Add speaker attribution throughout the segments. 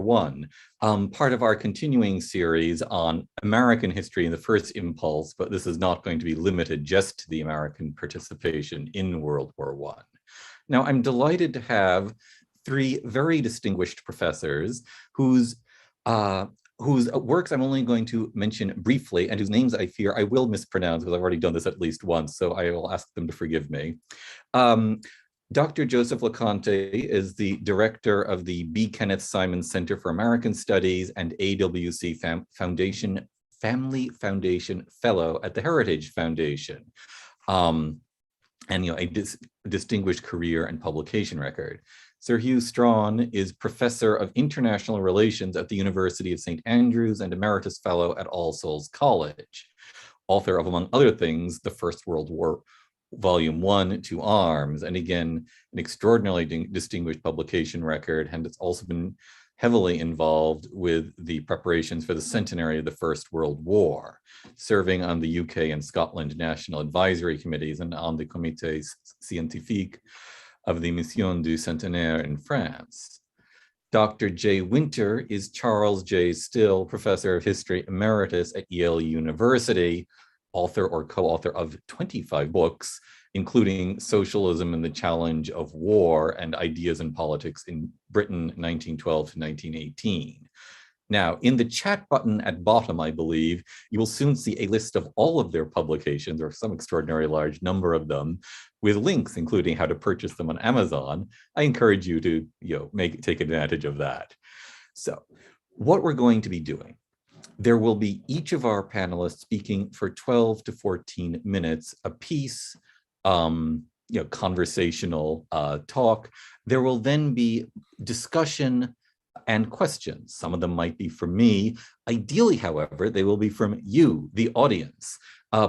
Speaker 1: One, part of our continuing series on American history in the first impulse, but this is not going to be limited just to the American participation in World War I. Now, I'm delighted to have three very distinguished professors whose works I'm only going to mention briefly and whose names I fear I will mispronounce because I've already done this at least once, so I will ask them to forgive me. Dr. Joseph Loconte is the director of the B. Kenneth Simon Center for American Studies and AWC Family Foundation Fellow at the Heritage Foundation. And a distinguished career and publication record. Sir Hugh Strachan is Professor of International Relations at the University of St. Andrews and Emeritus Fellow at All Souls College. Author of, among other things, The First World War, Volume 1, To Arms, and again, an extraordinarily distinguished publication record, and it's also been heavily involved with the preparations for the centenary of the First World War, serving on the UK and Scotland National Advisory Committees and on the Comité Scientifique of the Mission du Centenaire in France. Dr. Jay Winter is Charles J. Stille Professor of History Emeritus at Yale University, author or co-author of 25 books, including Socialism and the Challenge of War and Ideas and Politics in Britain, 1912 to 1918. Now, in the chat button at bottom, I believe, you will soon see a list of all of their publications, or some extraordinary large number of them, with links, including how to purchase them on Amazon. I encourage you to take advantage of that. So what we're going to be doing, there will be each of our panelists speaking for 12 to 14 minutes apiece, conversational talk. There will then be discussion and questions. Some of them might be from me. Ideally, however, they will be from you, the audience.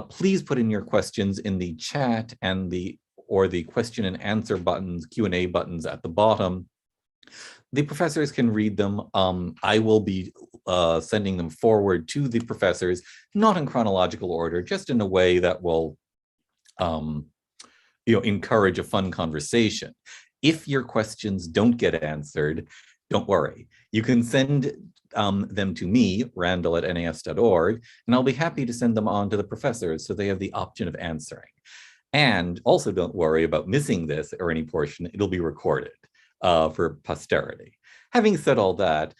Speaker 1: Please put in your questions in the chat and the question and answer buttons, Q&A buttons at the bottom. The professors can read them. I will be sending them forward to the professors, not in chronological order, just in a way that will encourage a fun conversation. If your questions don't get answered, don't worry. You can send them to me, randall@nas.org, and I'll be happy to send them on to the professors so they have the option of answering. And also don't worry about missing this or any portion, it'll be recorded for posterity. Having said all that,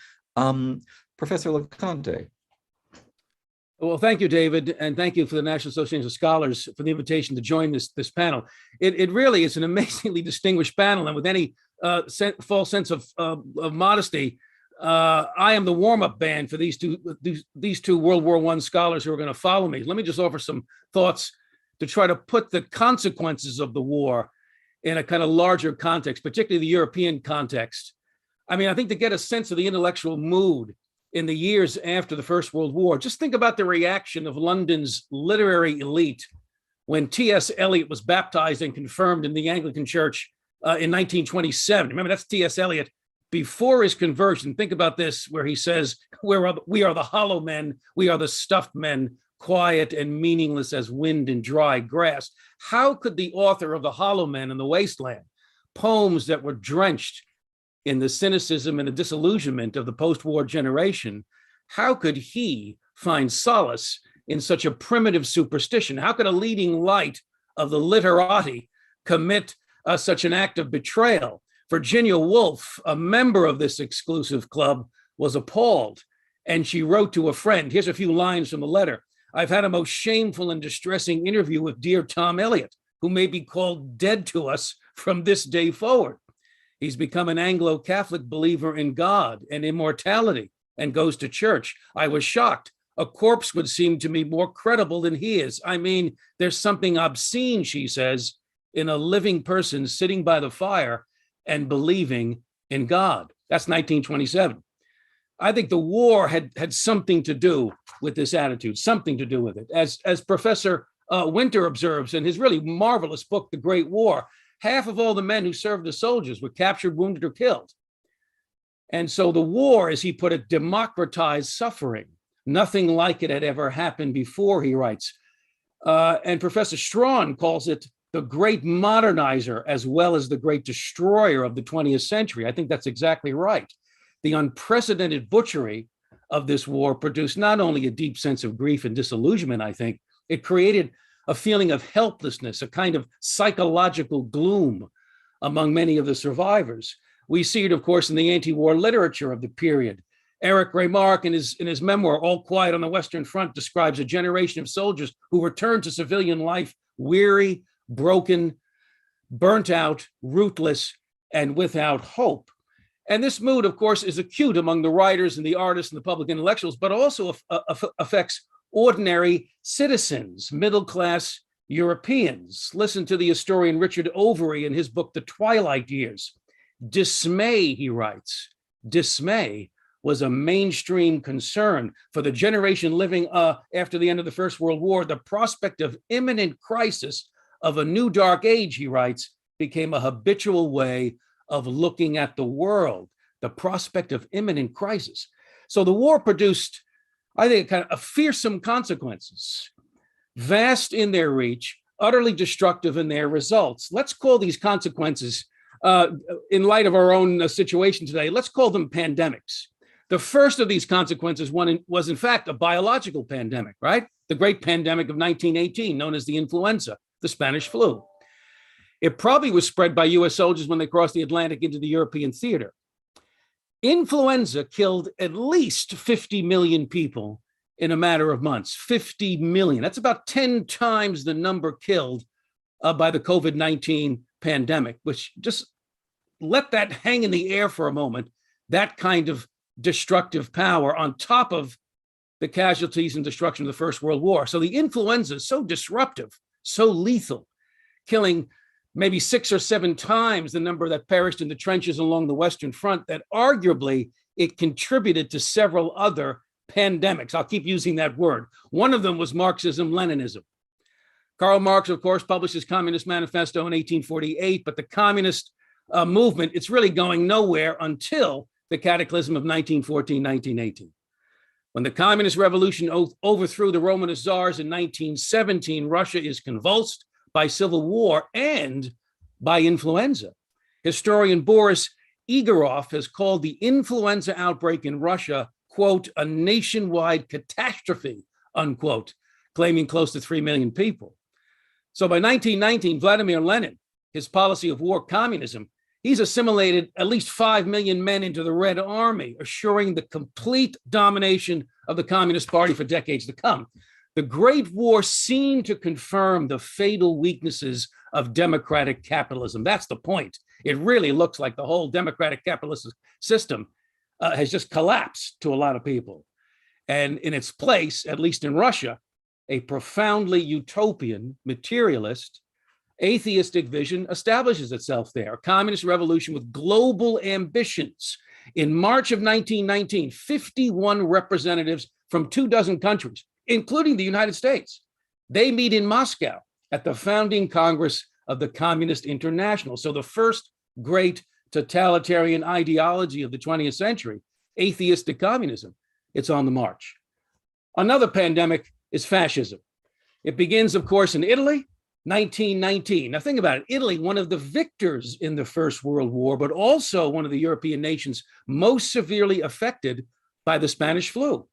Speaker 1: Professor Loconte.
Speaker 2: Well, thank you, David, and thank you for the National Association of Scholars for the invitation to join this panel. It really is an amazingly distinguished panel, and with any false sense of modesty, I am the warm-up band for these two World War I scholars who are going to follow me. Let me just offer some thoughts to try to put the consequences of the war in a kind of larger context, particularly the European context. I mean, I think to get a sense of the intellectual mood in the years after the First World War, just think about the reaction of London's literary elite when T.S. Eliot was baptized and confirmed in the Anglican Church in 1927. Remember, that's T.S. Eliot before his conversion. Think about this, where he says, we are the hollow men, we are the stuffed men, quiet and meaningless as wind and dry grass. How could the author of The Hollow Men and the Wasteland, poems that were drenched in the cynicism and the disillusionment of the post-war generation, how could he find solace in such a primitive superstition? How could a leading light of the literati commit such an act of betrayal? Virginia Woolf, a member of this exclusive club, was appalled, and she wrote to a friend. Here's a few lines from the letter. I've had a most shameful and distressing interview with dear Tom Eliot, who may be called dead to us from this day forward. He's become an Anglo-Catholic believer in God and immortality and goes to church. I was shocked. A corpse would seem to me more credible than he is. I mean, there's something obscene, she says, in a living person sitting by the fire and believing in God. That's 1927. I think the war had something to do with this attitude, something to do with it. As Professor Winter observes in his really marvelous book, The Great War, half of all the men who served as soldiers were captured, wounded, or killed. And so the war, as he put it, democratized suffering. Nothing like it had ever happened before, he writes. And Professor Strachan calls it the great modernizer as well as the great destroyer of the 20th century. I think that's exactly right. the unprecedented butchery of this war produced not only a deep sense of grief and disillusionment, I think, it created a feeling of helplessness, a kind of psychological gloom among many of the survivors. We see it, of course, in the anti-war literature of the period. Eric Remarque, in his memoir, All Quiet on the Western Front, describes a generation of soldiers who returned to civilian life weary, broken, burnt out, rootless, and without hope. And this mood, of course, is acute among the writers and the artists and the public intellectuals, but also affects ordinary citizens, middle-class Europeans. Listen to the historian Richard Overy in his book, The Twilight Years. Dismay, he writes, dismay was a mainstream concern for the generation living after the end of the First World War. The prospect of imminent crisis of a new dark age, he writes, became a habitual way of looking at the world, the prospect of imminent crisis. So the war produced, I think, kind of fearsome consequences, vast in their reach, utterly destructive in their results. Let's call these consequences, in light of our own situation today, let's call them pandemics. The first of these consequences was in fact a biological pandemic, right? The great pandemic of 1918, known as the influenza, the Spanish flu. It probably was spread by US soldiers when they crossed the Atlantic into the European theater. Influenza killed at least 50 million people in a matter of months, 50 million. That's about 10 times the number killed by the COVID-19 pandemic, which just let that hang in the air for a moment, that kind of destructive power on top of the casualties and destruction of the First World War. So the influenza is so disruptive, so lethal, killing maybe 6 or 7 times the number that perished in the trenches along the Western Front, that arguably it contributed to several other pandemics. I'll keep using that word. One of them was Marxism-Leninism. Karl Marx, of course, published his Communist Manifesto in 1848, but the communist movement, it's really going nowhere until the cataclysm of 1914, 1918. When the communist revolution overthrew the Romanist czars in 1917, Russia is convulsed by civil war and by influenza. Historian Boris Igorov has called the influenza outbreak in Russia, quote, a nationwide catastrophe, unquote, claiming close to 3 million people. So by 1919, Vladimir Lenin, his policy of war communism, he's assimilated at least 5 million men into the Red Army, assuring the complete domination of the Communist Party for decades to come. The Great War seemed to confirm the fatal weaknesses of democratic capitalism. That's the point. It really looks like the whole democratic capitalist system has just collapsed to a lot of people. And in its place, at least in Russia, a profoundly utopian, materialist, atheistic vision establishes itself there. A communist revolution with global ambitions. In March of 1919, 51 representatives from 24 countries, including the United States, they meet in Moscow at the founding Congress of the Communist International. So the first great totalitarian ideology of the 20th century, atheistic communism, it's on the march. Another pandemic is fascism. It begins, of course, in Italy, 1919. Now think about it. Italy, one of the victors in the First World War, but also one of the European nations most severely affected by the Spanish flu.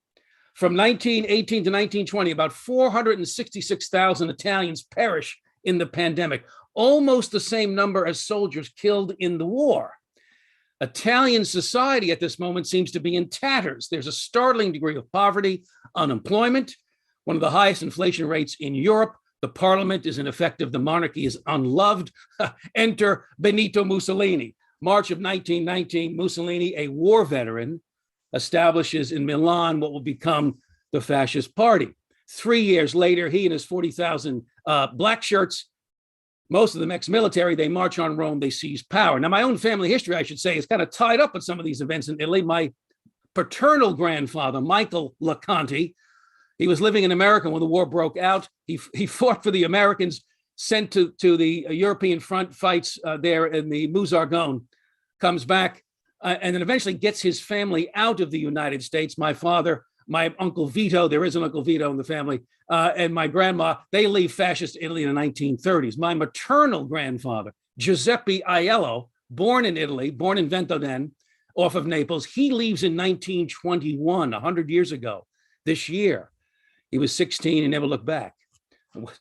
Speaker 2: From 1918 to 1920, about 466,000 Italians perish in the pandemic, almost the same number as soldiers killed in the war. Italian society at this moment seems to be in tatters. There's a startling degree of poverty, unemployment, one of the highest inflation rates in Europe. The parliament is ineffective. The monarchy is unloved. Enter Benito Mussolini. March of 1919, Mussolini, a war veteran, establishes in Milan what will become the Fascist Party. 3 years later, he and his 40,000 black shirts, most of them ex-military, they march on Rome, they seize power. Now, my own family history, I should say, is kind of tied up with some of these events in Italy. My paternal grandfather, Michael Loconte, he was living in America when the war broke out. He fought for the Americans, sent to the European front, fights there in the Meuse-Argonne, comes back, and then eventually gets his family out of the United States. My father, my Uncle Vito, there is an Uncle Vito in the family, and my grandma, they leave fascist Italy in the 1930s. My maternal grandfather, Giuseppe Aiello, born in Italy, born in Ventotene, off of Naples. He leaves in 1921, 100 years ago, this year. He was 16 and never looked back.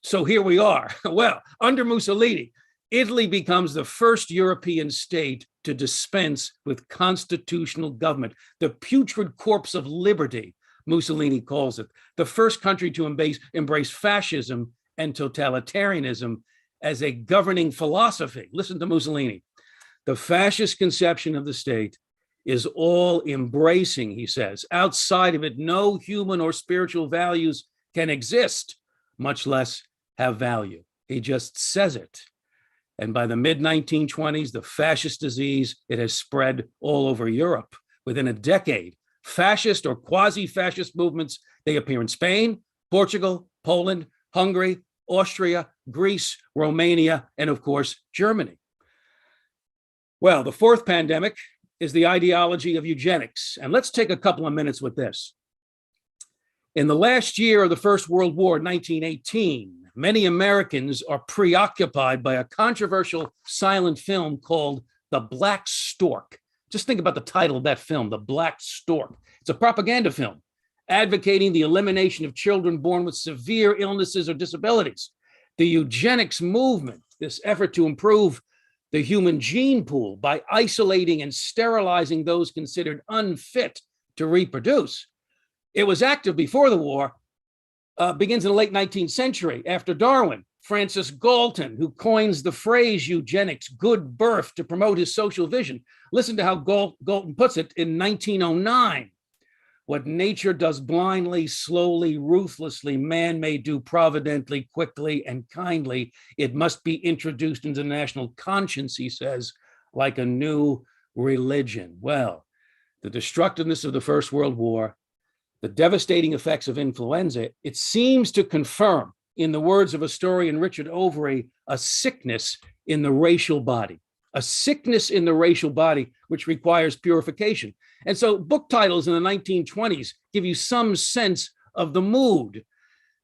Speaker 2: So here we are. Well, under Mussolini, Italy becomes the first European state to dispense with constitutional government, the putrid corpse of liberty, Mussolini calls it, the first country to embrace fascism and totalitarianism as a governing philosophy. Listen to Mussolini. The fascist conception of the state is all embracing, he says. Outside of it, no human or spiritual values can exist, much less have value. He just says it. And by the mid-1920s, the fascist disease, it has spread all over Europe. Within a decade, fascist or quasi-fascist movements, they appear in Spain, Portugal, Poland, Hungary, Austria, Greece, Romania, and of course, Germany. Well, the fourth pandemic is the ideology of eugenics. And let's take a couple of minutes with this. In the last year of the First World War, 1918, many Americans are preoccupied by a controversial silent film called The Black Stork. Just think about the title of that film, The Black Stork. It's a propaganda film advocating the elimination of children born with severe illnesses or disabilities. The eugenics movement, this effort to improve the human gene pool by isolating and sterilizing those considered unfit to reproduce. It was active before the war, begins in the late 19th century after Darwin. Francis Galton, who coins the phrase eugenics, good birth, to promote his social vision. Listen to how Galton puts it in 1909. What nature does blindly, slowly, ruthlessly, man may do providently, quickly, and kindly. It must be introduced into the national conscience, he says, like a new religion. Well, the destructiveness of the First World War, the devastating effects of influenza, it seems to confirm, in the words of historian Richard Overy, a sickness in the racial body. A sickness in the racial body, which requires purification. And so book titles in the 1920s give you some sense of the mood.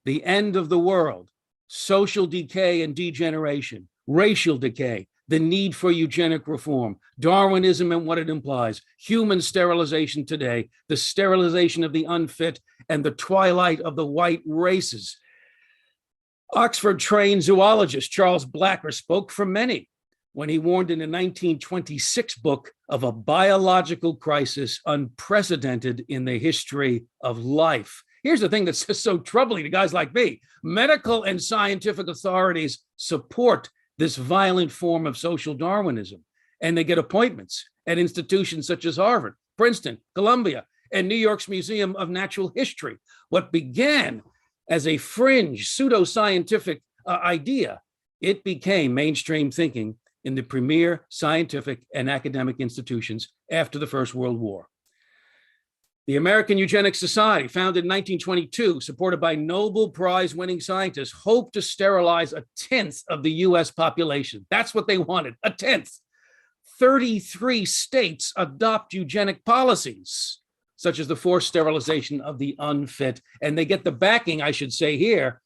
Speaker 2: The end of the world, social decay and degeneration, racial decay, the need for eugenic reform, Darwinism and what it implies, human sterilization today, the sterilization of the unfit, and the twilight of the white races. Oxford-trained zoologist Charles Blacker spoke for many when he warned in a 1926 book of a biological crisis unprecedented in the history of life. Here's the thing that's so troubling to guys like me. Medical and scientific authorities support this violent form of social Darwinism, and they get appointments at institutions such as Harvard, Princeton, Columbia, and New York's Museum of Natural History. What began as a fringe pseudoscientific idea, it became mainstream thinking in the premier scientific and academic institutions after the First World War. The American Eugenics Society, founded in 1922, supported by Nobel Prize-winning scientists, hoped to sterilize a tenth of the US population. That's what they wanted, a tenth. 33 states adopt eugenic policies, such as the forced sterilization of the unfit, and they get the backing, I should say here,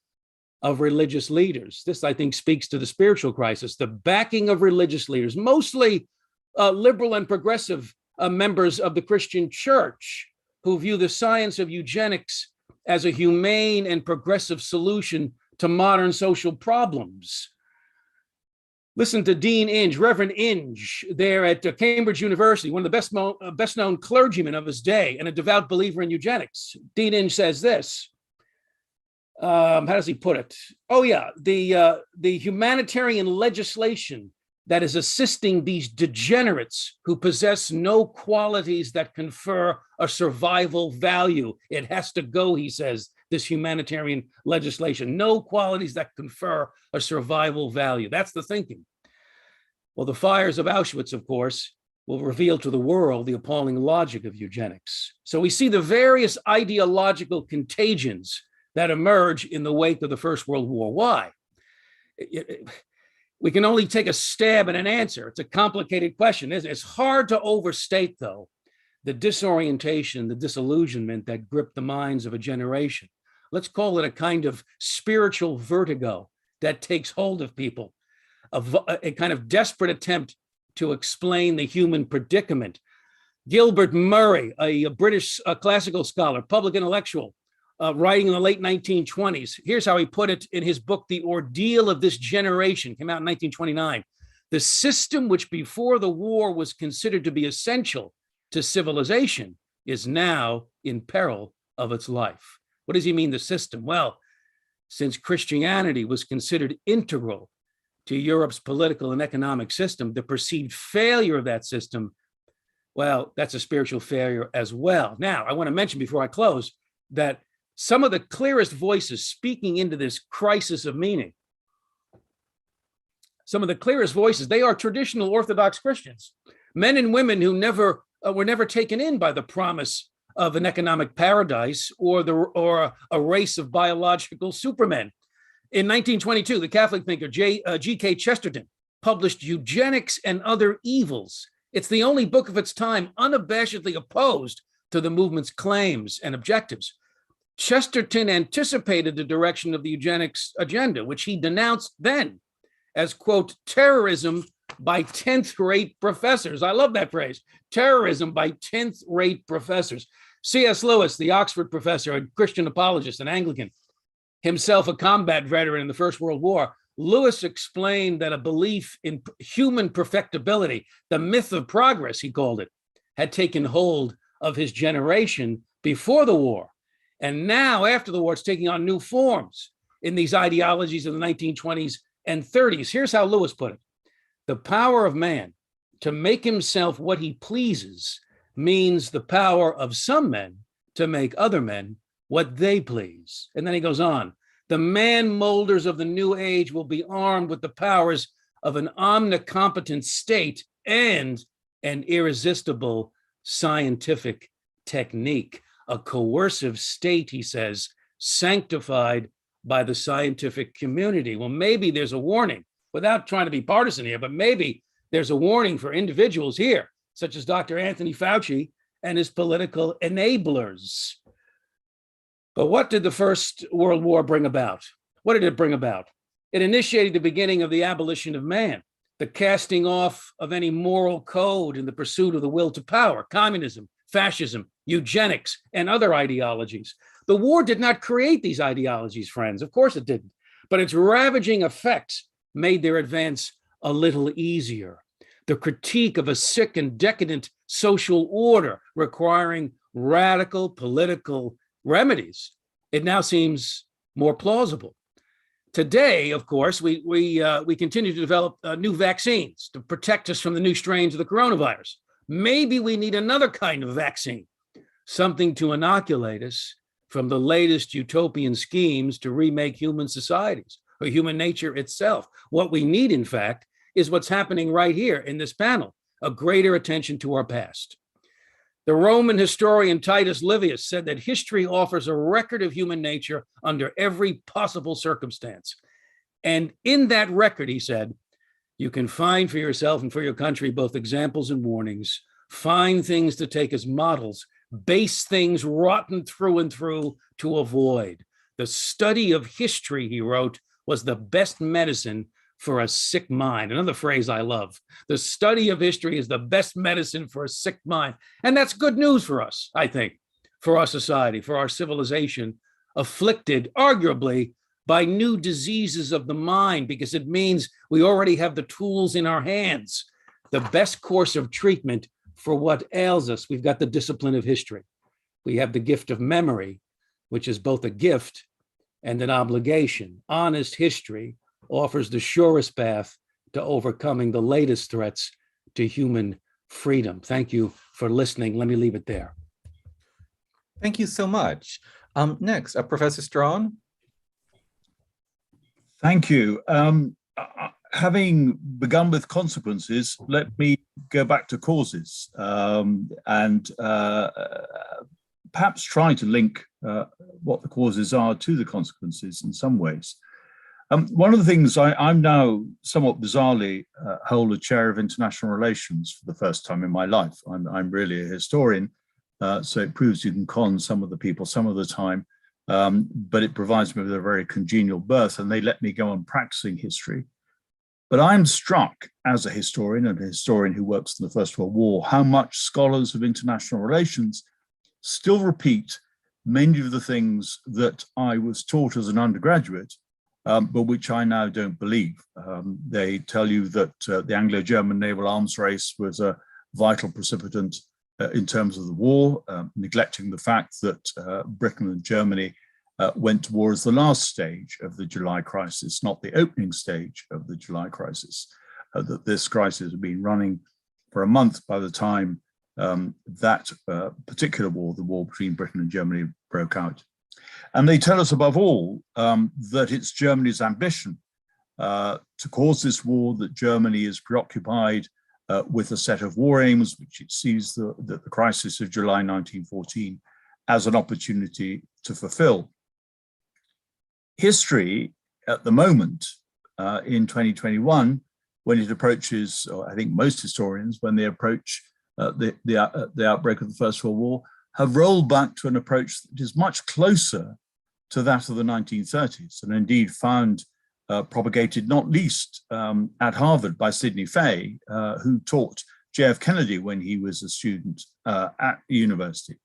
Speaker 2: of religious leaders. This, I think, speaks to the spiritual crisis, the backing of religious leaders, mostly liberal and progressive members of the Christian church, who view the science of eugenics as a humane and progressive solution to modern social problems. Listen to Dean Inge, Reverend Inge, there at Cambridge University, one of the best-known clergymen of his day and a devout believer in eugenics. Dean Inge says this. How does he put it? Oh, yeah, the humanitarian legislation that is assisting these degenerates who possess no qualities that confer a survival value. It has to go, he says, this humanitarian legislation. No qualities that confer a survival value. That's the thinking. Well, the fires of Auschwitz, of course, will reveal to the world the appalling logic of eugenics. So we see the various ideological contagions that emerge in the wake of the First World War. Why? We can only take a stab at an answer. It's a complicated question. It's hard to overstate, though, the disorientation, the disillusionment that gripped the minds of a generation. Let's call it a kind of spiritual vertigo that takes hold of people, a kind of desperate attempt to explain the human predicament. Gilbert Murray, a British classical scholar, public intellectual, writing in the late 1920s. Here's how he put it in his book, The Ordeal of This Generation, came out in 1929. The system which before the war was considered to be essential to civilization is now in peril of its life. What does he mean, the system? Well, since Christianity was considered integral to Europe's political and economic system, the perceived failure of that system, well, that's a spiritual failure as well. Now, I want to mention before I close that some of the clearest voices speaking into this crisis of meaning, some of the clearest voices, they are traditional Orthodox Christians, men and women who were never taken in by the promise of an economic paradise or a race of biological supermen. In 1922, the Catholic thinker G.K. Chesterton published Eugenics and Other Evils. It's the only book of its time unabashedly opposed to the movement's claims and objectives. Chesterton anticipated the direction of the eugenics agenda, which he denounced then as, quote, terrorism by 10th-rate professors. I love that phrase, terrorism by 10th-rate professors. C.S. Lewis, the Oxford professor, a Christian apologist, an Anglican, himself a combat veteran in the First World War, Lewis explained that a belief in human perfectibility, the myth of progress, he called it, had taken hold of his generation before the war. And now, after the war, it's taking on new forms in these ideologies of the 1920s and 30s. Here's how Lewis put it. The power of man to make himself what he pleases means the power of some men to make other men what they please. And then he goes on. The man molders of the new age will be armed with the powers of an omnicompetent state and an irresistible scientific technique. A coercive state, he says, sanctified by the scientific community. Well, maybe there's a warning, without trying to be partisan here, but maybe there's a warning for individuals here, such as Dr. Anthony Fauci and his political enablers. But what did the First World War bring about? What did it bring about? It initiated the beginning of the abolition of man, the casting off of any moral code in the pursuit of the will to power, communism, fascism, eugenics, and other ideologies. The war did not create these ideologies, friends. Of course it didn't. But its ravaging effects made their advance a little easier. The critique of a sick and decadent social order requiring radical political remedies, it now seems more plausible. Today, of course, we continue to develop new vaccines to protect us from the new strains of the coronavirus. Maybe we need another kind of vaccine, something to inoculate us from the latest utopian schemes to remake human societies or human nature itself. What we need, in fact, is what's happening right here in this panel, a greater attention to our past. The Roman historian Titus Livius said that history offers a record of human nature under every possible circumstance. And in that record, he said, you can find for yourself and for your country both examples and warnings, fine things to take as models, base things rotten through and through to avoid. The study of history, he wrote, was the best medicine for a sick mind. Another phrase I love. The study of history is the best medicine for a sick mind. And that's good news for us, I think, for our society, for our civilization, afflicted, arguably, by new diseases of the mind, because it means we already have the tools in our hands. The best course of treatment for what ails us. We've got the discipline of history. We have the gift of memory, which is both a gift and an obligation. Honest history offers the surest path to overcoming the latest threats to human freedom. Thank you for listening. Let me leave it there.
Speaker 1: Thank you so much. Next, Professor Strachan.
Speaker 3: Thank you. Having begun with consequences, let me go back to causes and perhaps try to link what the causes are to the consequences in some ways. One of the things I'm now somewhat bizarrely hold a chair of international relations for the first time in my life. I'm really a historian, so it proves you can con some of the people some of the time, but it provides me with a very congenial berth, and they let me go on practicing history. But I'm struck as a historian and a historian who works in the First World War, how much scholars of international relations still repeat many of the things that I was taught as an undergraduate, but which I now don't believe. They tell you that the Anglo-German naval arms race was a vital precipitant in terms of the war, neglecting the fact that Britain and Germany went to war as the last stage of the July crisis, not the opening stage of the July crisis, that this crisis had been running for a month by the time that particular war, the war between Britain and Germany, broke out. And they tell us above all that it's Germany's ambition to cause this war, that Germany is preoccupied with a set of war aims, which it sees the crisis of July 1914 as an opportunity to fulfill. History at the moment in 2021, when it approaches, or I think most historians, when they approach the outbreak of the First World War, have rolled back to an approach that is much closer to that of the 1930s, and indeed found propagated not least at Harvard by Sidney Fay, who taught J.F. Kennedy when he was a student at the university.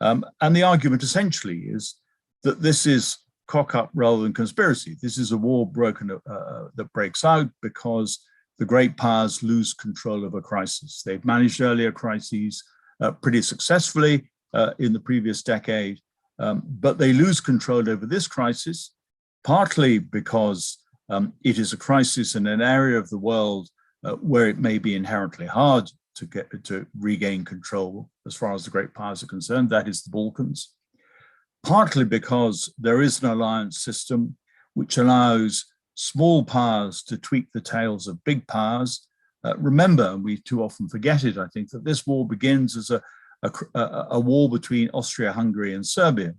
Speaker 3: And the argument essentially is that this is cock-up rather than conspiracy. This is a war that breaks out because the great powers lose control of a crisis. They've managed earlier crises pretty successfully in the previous decade, but they lose control over this crisis, partly because it is a crisis in an area of the world where it may be inherently hard to regain control as far as the great powers are concerned, that is the Balkans. Partly because there is an alliance system which allows small powers to tweak the tails of big powers. Remember, and we too often forget it, I think, that this war begins as a war between Austria-Hungary and Serbia.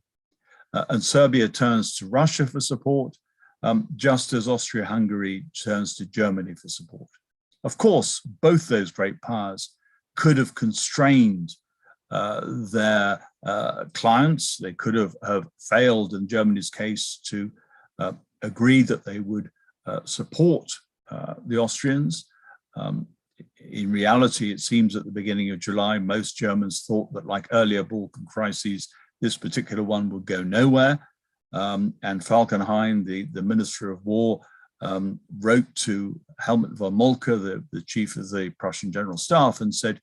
Speaker 3: And Serbia turns to Russia for support, just as Austria-Hungary turns to Germany for support. Of course, both those great powers could have constrained their clients. They could have failed, in Germany's case, to agree that they would support the Austrians. In reality, it seems at the beginning of July, most Germans thought that, like earlier Balkan crises, this particular one would go nowhere. And Falkenhayn, the Minister of War, wrote to Helmut von Moltke, the chief of the Prussian General Staff, and said,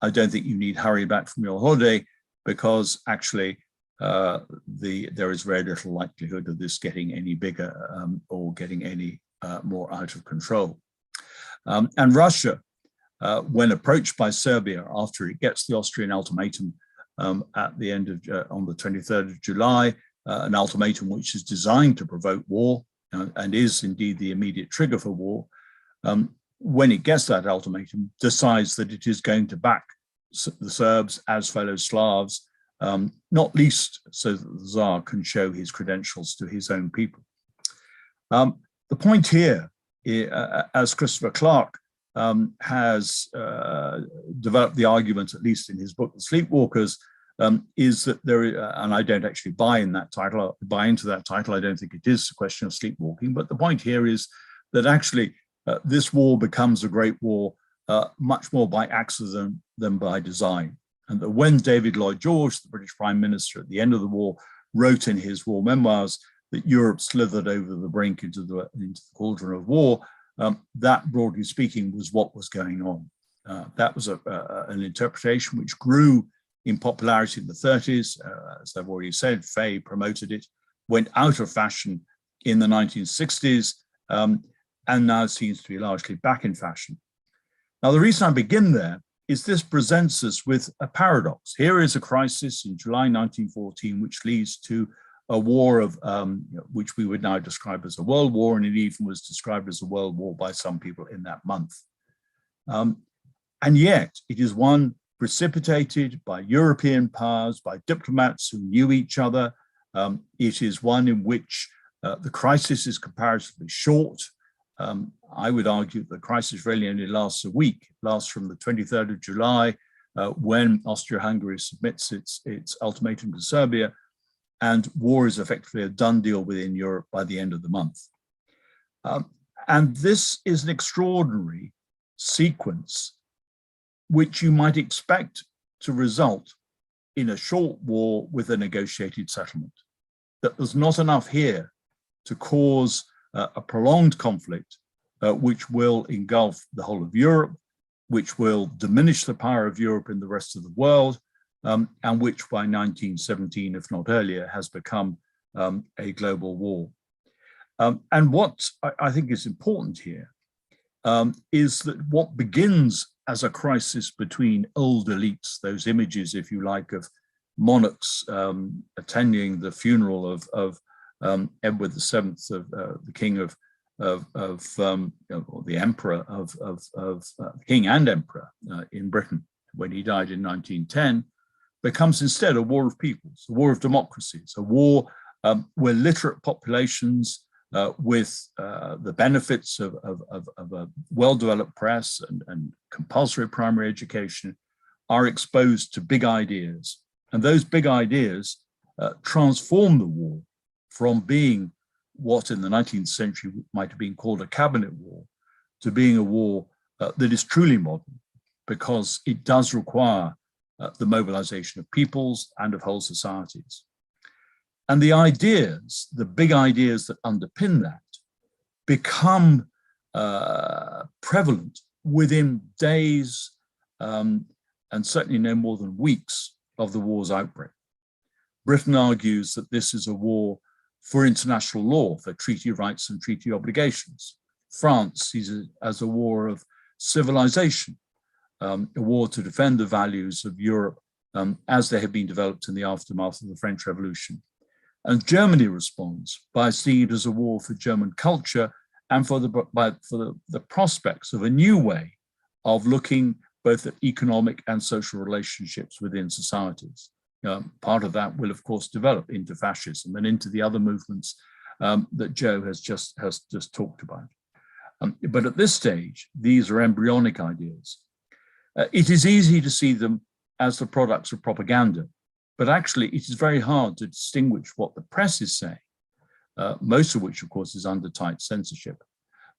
Speaker 3: I don't think you need hurry back from your holiday, because actually there is very little likelihood of this getting any bigger or getting any more out of control. And Russia, when approached by Serbia after it gets the Austrian ultimatum at the end of, on the 23rd of July, an ultimatum which is designed to provoke war and is indeed the immediate trigger for war, when it gets that ultimatum, decides that it is going to back the Serbs as fellow Slavs, not least so that the Tsar can show his credentials to his own people. The point here, as Christopher Clark has developed the argument, at least in his book, The Sleepwalkers, is that there, and I don't actually buy into that title, I don't think it is a question of sleepwalking, but the point here is that actually this war becomes a great war much more by accident than by design. And that when David Lloyd George, the British Prime Minister at the end of the war, wrote in his war memoirs that Europe slithered over the brink into the cauldron of war, that, broadly speaking, was what was going on. That was an interpretation which grew in popularity in the 30s. As I've already said, Fay promoted it, went out of fashion in the 1960s, and now seems to be largely back in fashion. Now, the reason I begin there is this presents us with a paradox. Here is a crisis in July 1914, which leads to a war of, which we would now describe as a world war, and it even was described as a world war by some people in that month. And yet it is one precipitated by European powers, by diplomats who knew each other. It is one in which the crisis is comparatively short. I would argue that the crisis really only lasts a week. It lasts from the 23rd of July, when Austria-Hungary submits its ultimatum to Serbia, and war is effectively a done deal within Europe by the end of the month. And this is an extraordinary sequence which you might expect to result in a short war with a negotiated settlement. That there's not enough here to cause a prolonged conflict which will engulf the whole of Europe, which will diminish the power of Europe in the rest of the world, and which by 1917, if not earlier, has become a global war. And what I think is important here is that what begins as a crisis between old elites, those images, if you like, of monarchs attending the funeral of Edward VII, the king or the emperor of king and emperor in Britain when he died in 1910, becomes instead a war of peoples, a war of democracies, a war where literate populations with the benefits of a well-developed press and compulsory primary education are exposed to big ideas. And those big ideas transform the war from being what in the 19th century might have been called a cabinet war to being a war that is truly modern, because it does require the mobilization of peoples and of whole societies. And the ideas, the big ideas that underpin that, become prevalent within days and certainly no more than weeks of the war's outbreak. Britain argues that this is a war for international law, for treaty rights and treaty obligations. France sees it as a war of civilization, a war to defend the values of Europe as they have been developed in the aftermath of the French Revolution. And Germany responds by seeing it as a war for German culture and for the prospects of a new way of looking both at economic and social relationships within societies. Part of that will, of course, develop into fascism and into the other movements that Joe has just talked about. But at this stage, these are embryonic ideas. It is easy to see them as the products of propaganda, but actually it is very hard to distinguish what the press is saying, most of which, of course, is under tight censorship,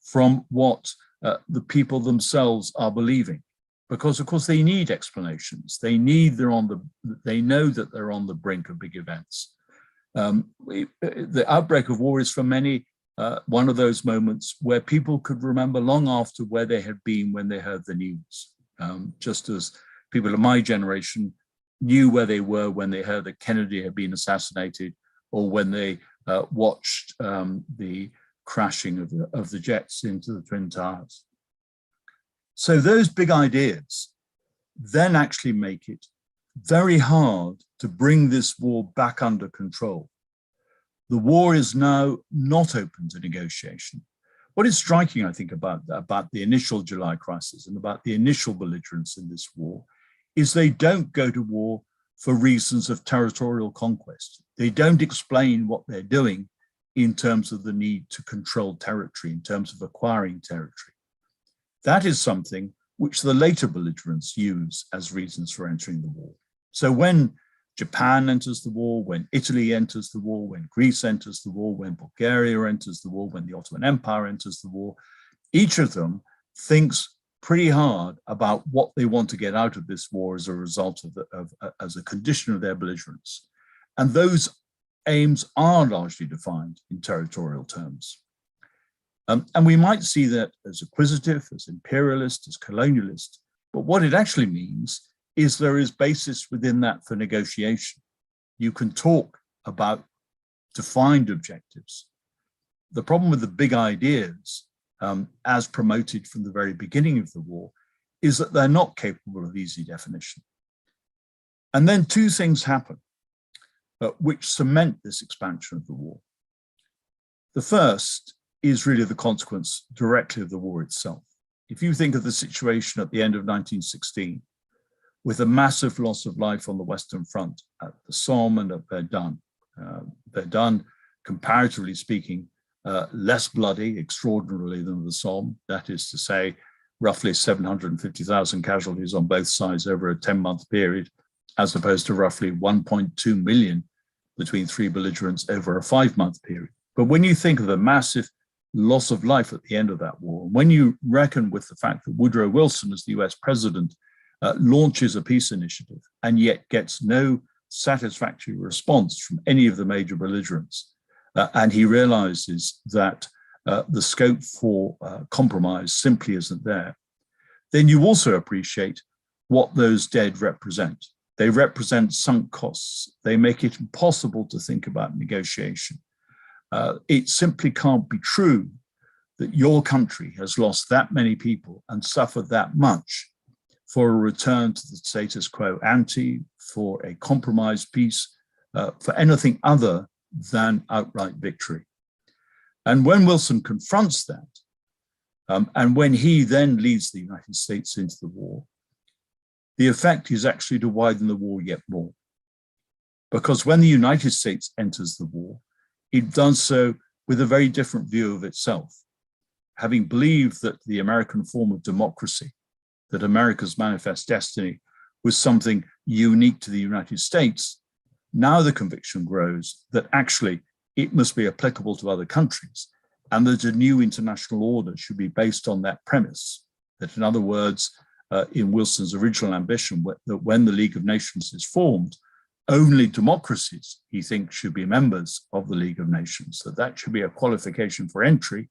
Speaker 3: from what the people themselves are believing. Because, of course, they need explanations. They know that they're on the brink of big events. The outbreak of war is for many one of those moments where people could remember long after where they had been when they heard the news. Just as people of my generation knew where they were when they heard that Kennedy had been assassinated, or when they watched the crashing of the jets into the Twin Towers. So those big ideas then actually make it very hard to bring this war back under control. The war is now not open to negotiation. What is striking, I think, about the initial July crisis and about the initial belligerence in this war is they don't go to war for reasons of territorial conquest. They don't explain what they're doing in terms of the need to control territory, in terms of acquiring territory. That is something which the later belligerents use as reasons for entering the war. So when Japan enters the war, when Italy enters the war, when Greece enters the war, when Bulgaria enters the war, when the Ottoman Empire enters the war, each of them thinks pretty hard about what they want to get out of this war as a result of as a condition of their belligerence. And those aims are largely defined in territorial terms. And we might see that as acquisitive, as imperialist, as colonialist, but what it actually means is there is basis within that for negotiation. You can talk about defined objectives. The problem with the big ideas, as promoted from the very beginning of the war, is that they're not capable of easy definition. And then two things happen which cement this expansion of the war. The first is really the consequence directly of the war itself. If you think of the situation at the end of 1916, with a massive loss of life on the Western Front at the Somme and at Verdun. Verdun, comparatively speaking, less bloody, extraordinarily, than the Somme. That is to say, roughly 750,000 casualties on both sides over a 10-month period, as opposed to roughly 1.2 million between three belligerents over a 5-month period. But when you think of the massive loss of life at the end of that war. When you reckon with the fact that Woodrow Wilson, as the US president, launches a peace initiative and yet gets no satisfactory response from any of the major belligerents, and he realizes that the scope for compromise simply isn't there, then you also appreciate what those dead represent. They represent sunk costs. They make it impossible to think about negotiation. It simply can't be true that your country has lost that many people and suffered that much for a return to the status quo ante, for a compromised peace, for anything other than outright victory. And when Wilson confronts that, and when he then leads the United States into the war, the effect is actually to widen the war yet more. Because when the United States enters the war, it does so with a very different view of itself. Having believed that the American form of democracy, that America's manifest destiny was something unique to the United States, now the conviction grows that actually it must be applicable to other countries, and that a new international order should be based on that premise. That, in other words, in Wilson's original ambition, that when the League of Nations is formed, only democracies, he thinks, should be members of the League of Nations, that should be a qualification for entry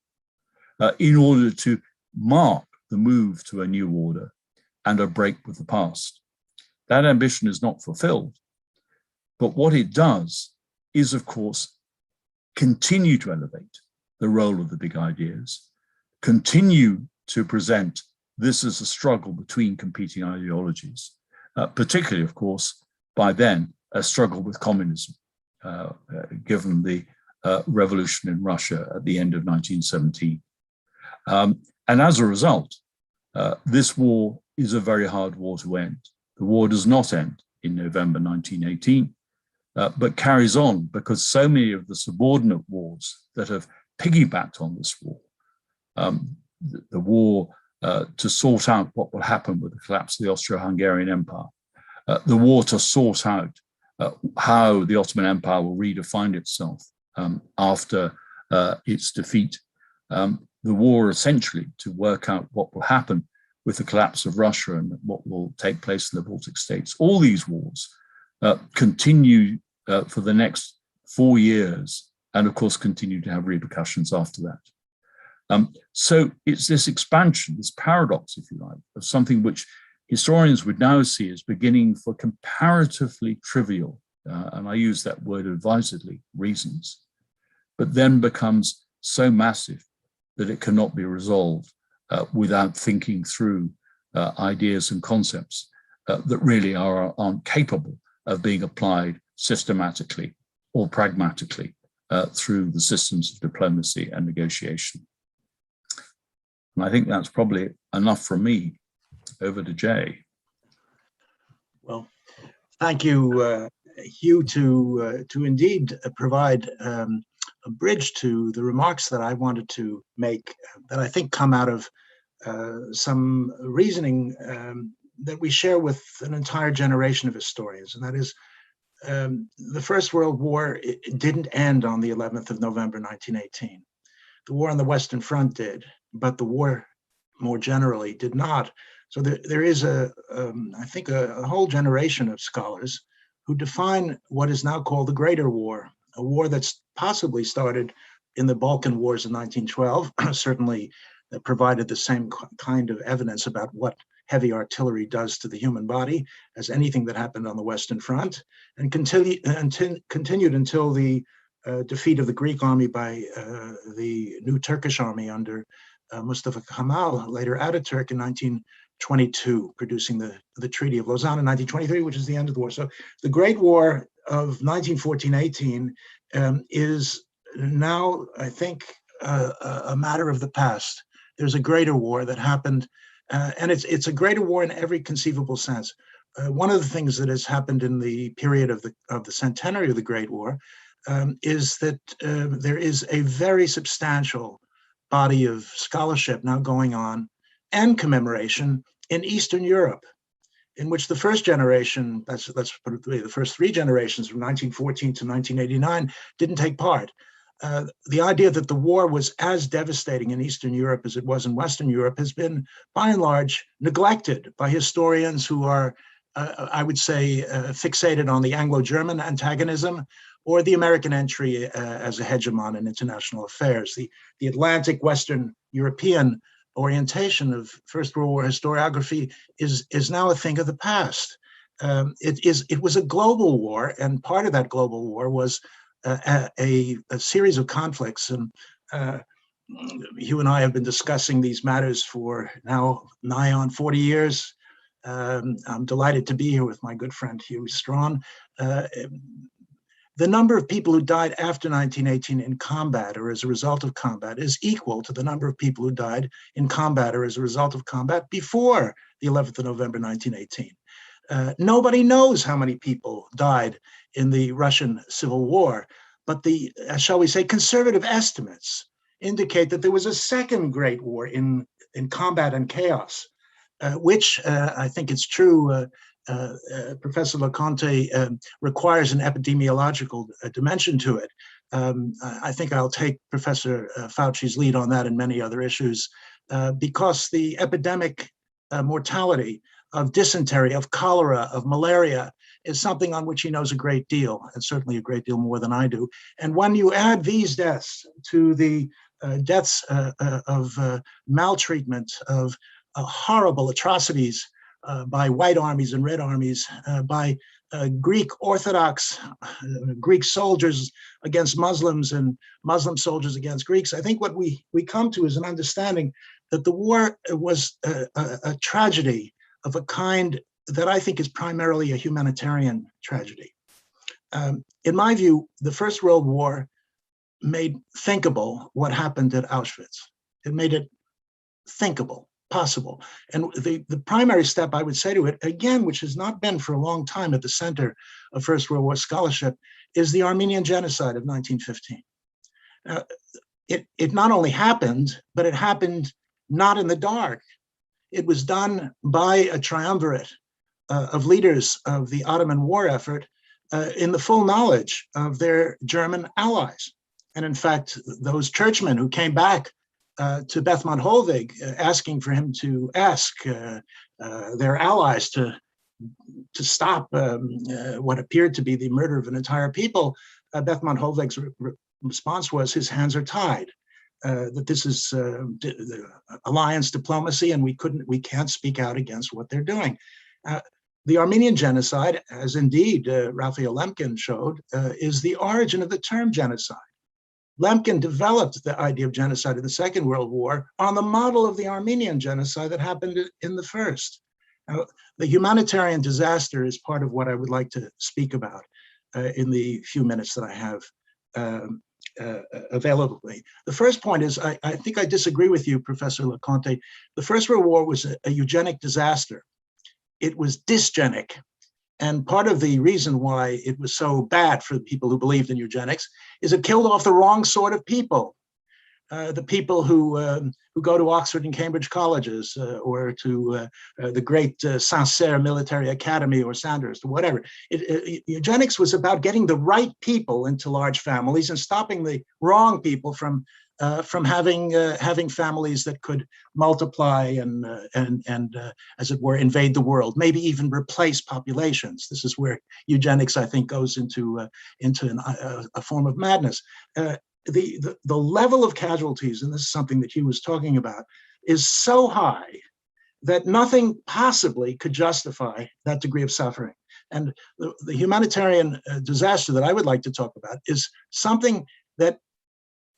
Speaker 3: in order to mark the move to a new order and a break with the past. That ambition is not fulfilled, but what it does is, of course, continue to elevate the role of the big ideas, continue to present this as a struggle between competing ideologies, particularly, of course, by then, a struggle with communism, given the revolution in Russia at the end of 1917. And as a result, this war is a very hard war to end. The war does not end in November 1918, but carries on because so many of the subordinate wars that have piggybacked on this war, the war to sort out what will happen with the collapse of the Austro-Hungarian Empire, the war to sort out how the Ottoman Empire will redefine itself after its defeat, the war essentially to work out what will happen with the collapse of Russia and what will take place in the Baltic states. All these wars continue for the next 4 years, and of course continue to have repercussions after that. So it's this expansion, this paradox, if you like, of something which historians would now see as beginning for comparatively trivial, and I use that word advisedly, reasons, but then becomes so massive that it cannot be resolved without thinking through ideas and concepts that really aren't capable of being applied systematically or pragmatically through the systems of diplomacy and negotiation. And I think that's probably enough from me. Over to Jay.
Speaker 4: Well, thank you, Hugh, to indeed provide a bridge to the remarks that I wanted to make that I think come out of some reasoning that we share with an entire generation of historians, and that is the First World War it didn't end on the 11th of November 1918. The war on the Western Front did, but the war more generally did not. So there is I think a whole generation of scholars who define what is now called the Greater War, a war that's possibly started in the Balkan Wars of 1912, certainly that provided the same kind of evidence about what heavy artillery does to the human body as anything that happened on the Western Front, and continued until the defeat of the Greek army by the new Turkish army under Mustafa Kemal, later Ataturk in 1922, producing the Treaty of Lausanne in 1923, which is the end of the war. So the Great War of 1914-18 is now, I think, a matter of the past. There's a greater war that happened, and it's a greater war in every conceivable sense. One of the things that has happened in the period of the centenary of the Great War is that there is a very substantial body of scholarship now going on and commemoration in Eastern Europe, in which the first generation, let's put it the way, the first 3 generations from 1914 to 1989 didn't take part. the idea that the war was as devastating in Eastern Europe as it was in Western Europe has been, by and large, neglected by historians who are, I would say, fixated on the Anglo-German antagonism or the American entry as a hegemon in international affairs. The Atlantic Western European orientation of First World War historiography is now a thing of the past. It was a global war, and part of that global war was a series of conflicts. And you and I have been discussing these matters for now nigh on 40 years. I'm delighted to be here with my good friend Hugh Strachan. The number of people who died after 1918 in combat or as a result of combat is equal to the number of people who died in combat or as a result of combat before the 11th of November 1918. Nobody knows how many people died in the Russian Civil War, but the, shall we say, conservative estimates indicate that there was a second Great War in combat and chaos, which I think it's true, Professor Loconte requires an epidemiological dimension to it. I think I'll take Professor Fauci's lead on that and many other issues, because the epidemic mortality of dysentery, of cholera, of malaria is something on which he knows a great deal, and certainly a great deal more than I do. And when you add these deaths to the deaths of maltreatment, of horrible atrocities by white armies and red armies, by Greek Orthodox, Greek soldiers against Muslims and Muslim soldiers against Greeks, I think what we come to is an understanding that the war was a tragedy of a kind that I think is primarily a humanitarian tragedy. In my view, the First World War made thinkable what happened at Auschwitz. It made it thinkable, possible. And the primary step I would say to it, again, which has not been for a long time at the center of First World War scholarship, is the Armenian Genocide of 1915. It not only happened, but it happened not in the dark. It was done by a triumvirate of leaders of the Ottoman war effort in the full knowledge of their German allies. And in fact, those churchmen who came back to Bethmann Hollweg asking for him to ask their allies to stop what appeared to be the murder of an entire people, Bethmann Hollweg's response was, his hands are tied. That this is alliance diplomacy, and we can't speak out against what they're doing. The Armenian Genocide, as indeed Raphael Lemkin showed, is the origin of the term genocide. Lemkin developed the idea of genocide in the Second World War on the model of the Armenian genocide that happened in the First. Now, the humanitarian disaster is part of what I would like to speak about in the few minutes that I have available to me. The first point is, I think I disagree with you, Professor Loconte. The First World War was a eugenic disaster. It was dysgenic. And part of the reason why it was so bad for the people who believed in eugenics is it killed off the wrong sort of people. The people who go to Oxford and Cambridge colleges or to the great Saint-Cyr Military Academy or Sandhurst or whatever. Eugenics was about getting the right people into large families and stopping the wrong people from having families that could multiply and as it were, invade the world, maybe even replace populations. This is where eugenics, I think, goes into a form of madness. The level of casualties, and this is something that Hugh was talking about, is so high that nothing possibly could justify that degree of suffering. And the humanitarian disaster that I would like to talk about is something that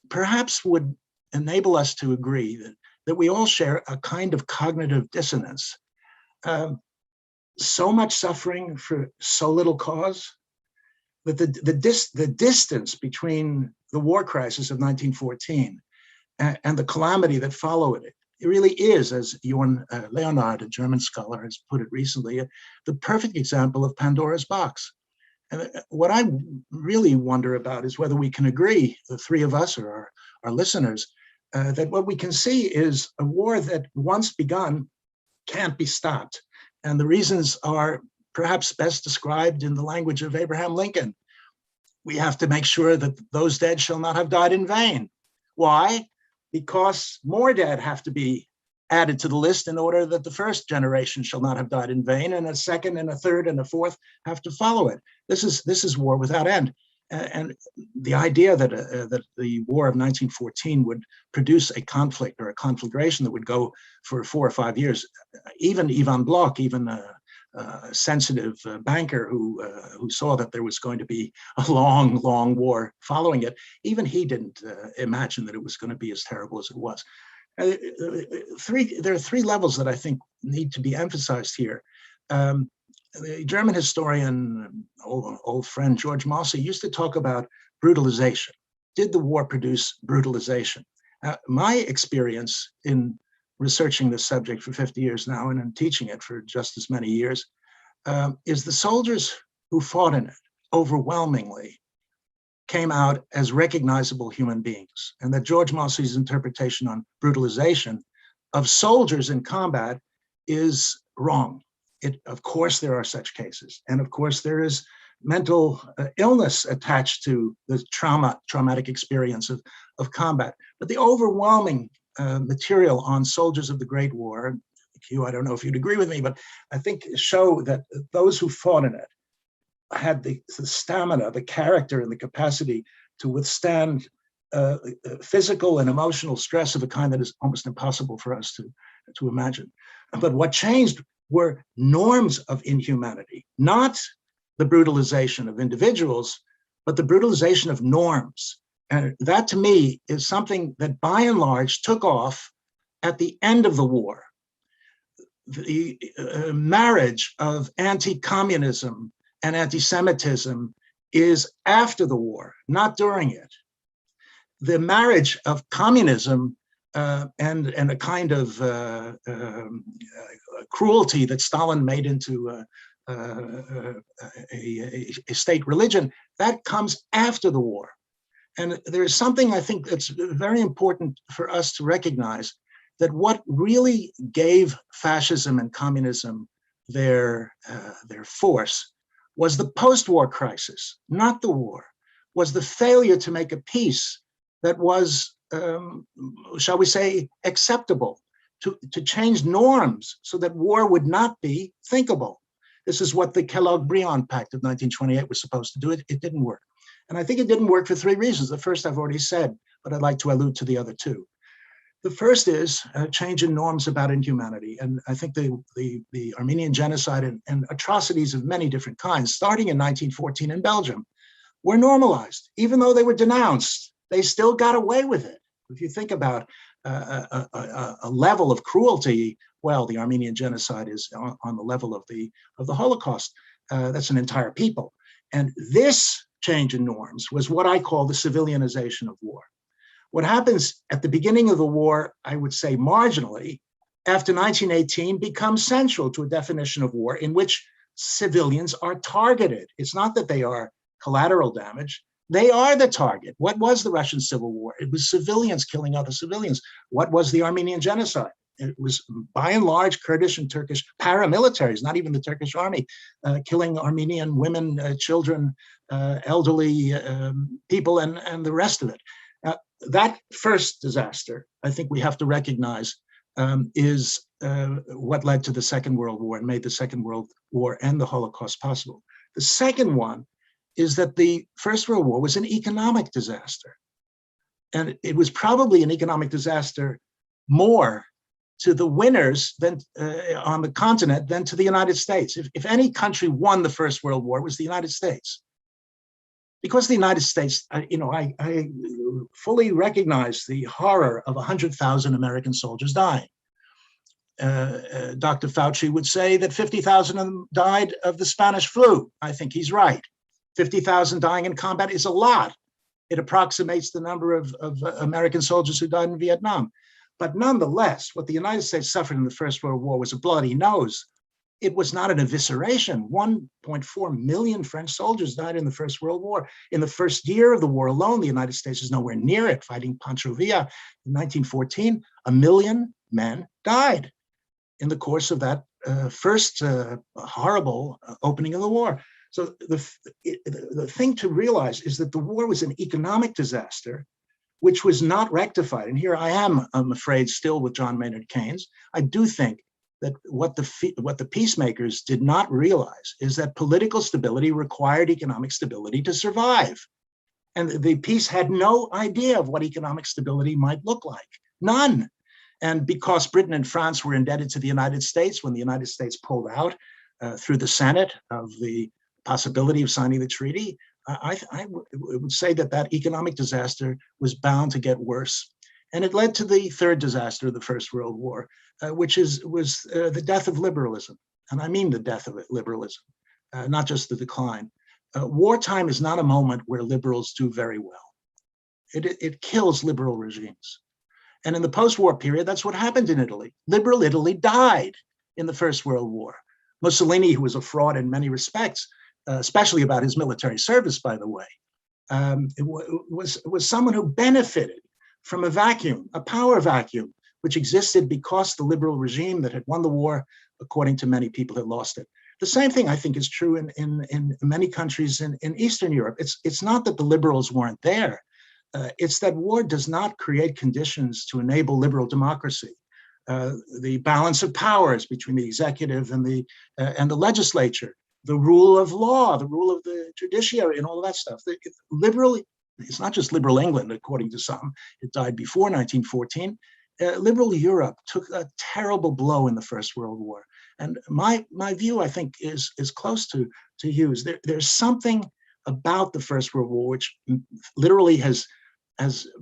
Speaker 4: perhaps would enable us to agree that we all share a kind of cognitive dissonance. So much suffering for so little cause, that the distance between the war crisis of 1914 and the calamity that followed it, it really is, as Jorn Leonhard, a German scholar, has put it recently, the perfect example of Pandora's box. And what I really wonder about is whether we can agree, the three of us or our listeners, that what we can see is a war that once begun can't be stopped. And the reasons are perhaps best described in the language of Abraham Lincoln. we have to make sure that those dead shall not have died in vain. Why? Because more dead have to be added to the list in order that the first generation shall not have died in vain, and a second and a third and a fourth have to follow it. This is war without end. And the idea that the War of 1914 would produce a conflict or a conflagration that would go for 4 or 5 years, even Ivan Bloch, even a sensitive banker who saw that there was going to be a long, long war following it, even he didn't imagine that it was going to be as terrible as it was. There are 3 levels that I think need to be emphasized here. The German historian, old friend George Mosse, used to talk about brutalization. Did the war produce brutalization? My experience in researching this subject for 50 years now and in teaching it for just as many years is the soldiers who fought in it overwhelmingly came out as recognizable human beings, and that George Mosse's interpretation on brutalization of soldiers in combat is wrong. Of course, there are such cases, and of course, there is mental illness attached to the traumatic experience of combat. But the overwhelming material on soldiers of the Great War, Hugh, I don't know if you'd agree with me, but I think show that those who fought in it had the stamina, the character, and the capacity to withstand physical and emotional stress of a kind that is almost impossible for us to imagine. But what changed were norms of inhumanity, not the brutalization of individuals, but the brutalization of norms. And that, to me, is something that by and large took off at the end of the war. The marriage of anti-communism and anti-Semitism is after the war, not during it. The marriage of communism and a kind of cruelty that Stalin made into a state religion, that comes after the war. And there's something I think that's very important for us to recognize, that what really gave fascism and communism their force was the post-war crisis, not the war, was the failure to make a peace that was, shall we say, acceptable, to change norms so that war would not be thinkable. This is what the Kellogg-Briand Pact of 1928 was supposed to do. It didn't work. And I think it didn't work for 3 reasons. The first I've already said, but I'd like to allude to the other 2. The first is a change in norms about inhumanity. And I think the Armenian Genocide and atrocities of many different kinds, starting in 1914 in Belgium, were normalized. Even though they were denounced, they still got away with it. If you think about a level of cruelty, well, the Armenian Genocide is on the level of the Holocaust. That's an entire people. And this change in norms was what I call the civilianization of war. What happens at the beginning of the war, I would say marginally, after 1918 becomes central to a definition of war in which civilians are targeted. It's not that they are collateral damage. They are the target. What was the Russian Civil War? It was civilians killing other civilians. What was the Armenian Genocide? It was by and large Kurdish and Turkish paramilitaries, not even the Turkish army, killing Armenian women, children, elderly people, and the rest of it. That first disaster, I think we have to recognize, is what led to the Second World War and made the Second World War and the Holocaust possible. The second one is that the First World War was an economic disaster. And it was probably an economic disaster more to the winners than on the continent than to the United States. If any country won the First World War, it was the United States. Because the United States, I fully recognize the horror of 100,000 American soldiers dying. Dr. Fauci would say that 50,000 of them died of the Spanish flu. I think he's right. 50,000 dying in combat is a lot. It approximates the number of American soldiers who died in Vietnam. But nonetheless, what the United States suffered in the First World War was a bloody nose. It was not an evisceration. 1.4 million French soldiers died in the First World War. In the first year of the war alone, the United States is nowhere near it, fighting Pancho Villa. In 1914, 1 million men died in the course of that first horrible opening of the war. So the thing to realize is that the war was an economic disaster, which was not rectified. And here I am, I'm afraid, still with John Maynard Keynes. I do think that what the peacemakers did not realize is that political stability required economic stability to survive. And the peace had no idea of what economic stability might look like, none. And because Britain and France were indebted to the United States when the United States pulled out through the Senate of the possibility of signing the treaty, I would say that that economic disaster was bound to get worse. And it led to the third disaster of the First World War, which was the death of liberalism. And I mean the death of liberalism, not just the decline. Wartime is not a moment where liberals do very well. It kills liberal regimes. And in the post-war period, that's what happened in Italy. Liberal Italy died in the First World War. Mussolini, who was a fraud in many respects, especially about his military service, by the way, was someone who benefited from a vacuum, a power vacuum, which existed because the liberal regime that had won the war, according to many people, had lost it. The same thing, I think, is true in many countries in Eastern Europe. It's not that the liberals weren't there. It's that war does not create conditions to enable liberal democracy. The balance of powers between the executive and the legislature, the rule of law, the rule of the judiciary, and all of that stuff. It's not just liberal England, according to some. It died before 1914. Liberal Europe took a terrible blow in the First World War. And my view, I think, is close to Hughes. There's something about the First World War which literally has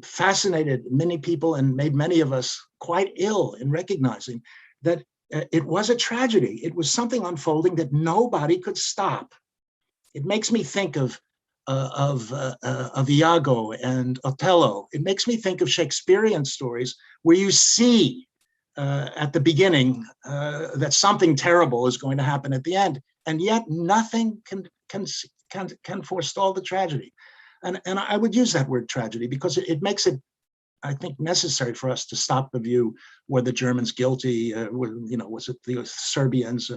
Speaker 4: fascinated many people and made many of us quite ill in recognizing that it was a tragedy. It was something unfolding that nobody could stop. It makes me think of Iago and Othello. It makes me think of Shakespearean stories where you see at the beginning that something terrible is going to happen at the end, and yet nothing can forestall the tragedy. And I would use that word tragedy because it makes it, I think, necessary for us to stop the view were the Germans guilty, was it the Serbians?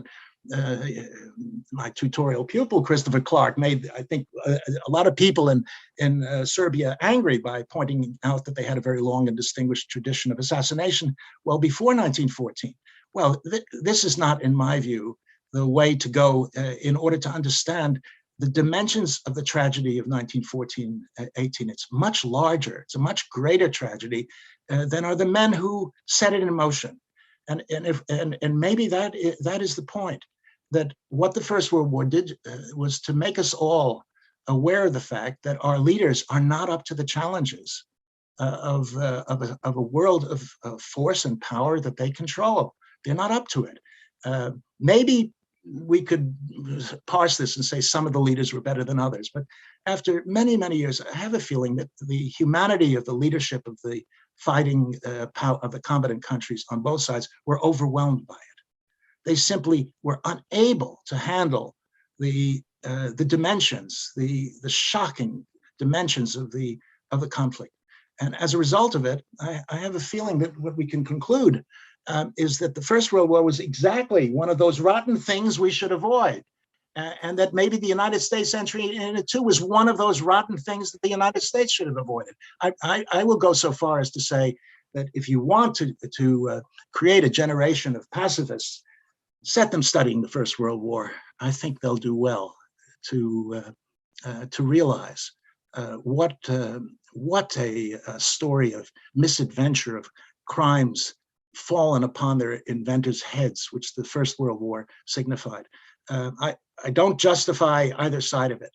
Speaker 4: My tutorial pupil, Christopher Clark, made, I think, a lot of people in Serbia angry by pointing out that they had a very long and distinguished tradition of assassination well before 1914. Well, this is not, in my view, the way to go in order to understand the dimensions of the tragedy of 1914-18. It's much larger. It's a much greater tragedy than are the men who set it in motion. And maybe that is the point, that what the First World War did was to make us all aware of the fact that our leaders are not up to the challenges of a world of force and power that they control. They're not up to it. Maybe we could parse this and say some of the leaders were better than others, but after many, many years, I have a feeling that the humanity of the leadership of the fighting power of the combatant countries on both sides were overwhelmed by it. They simply were unable to handle the dimensions, the shocking dimensions of the conflict. And as a result of it, I have a feeling that what we can conclude is that the First World War was exactly one of those rotten things we should avoid. And that maybe the United States entry in it too was one of those rotten things that the United States should have avoided. I will go so far as to say that if you want to create a generation of pacifists, set them studying the First World War. I think they'll do well to realize what a story of misadventure, of crimes fallen upon their inventors' heads, which the First World War signified. I don't justify either side of it,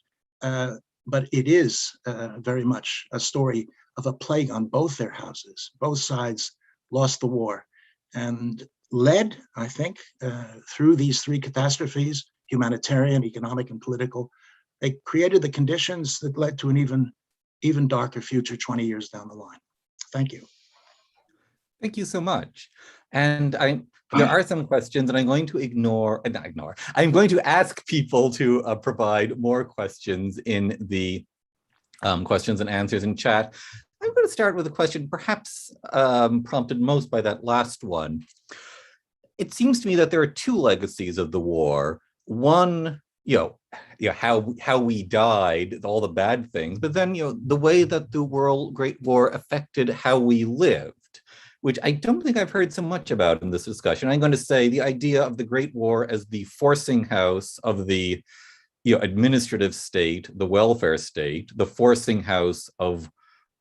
Speaker 4: but it is very much a story of a plague on both their houses. Both sides lost the war and led, I think, through these three catastrophes, humanitarian, economic, and political. They created the conditions that led to an even darker future 20 years down the line. Thank you.
Speaker 1: Thank you so much. And there are some questions, and I'm going to I'm going to ask people to provide more questions in the questions and answers in chat. I'm going to start with a question perhaps prompted most by that last one. It seems to me that there are two legacies of the war. One, how we died, all the bad things, but then the way that the Great War affected how we lived, which I don't think I've heard so much about in this discussion. I'm going to say the idea of the Great War as the forcing house of the administrative state, the welfare state, the forcing house of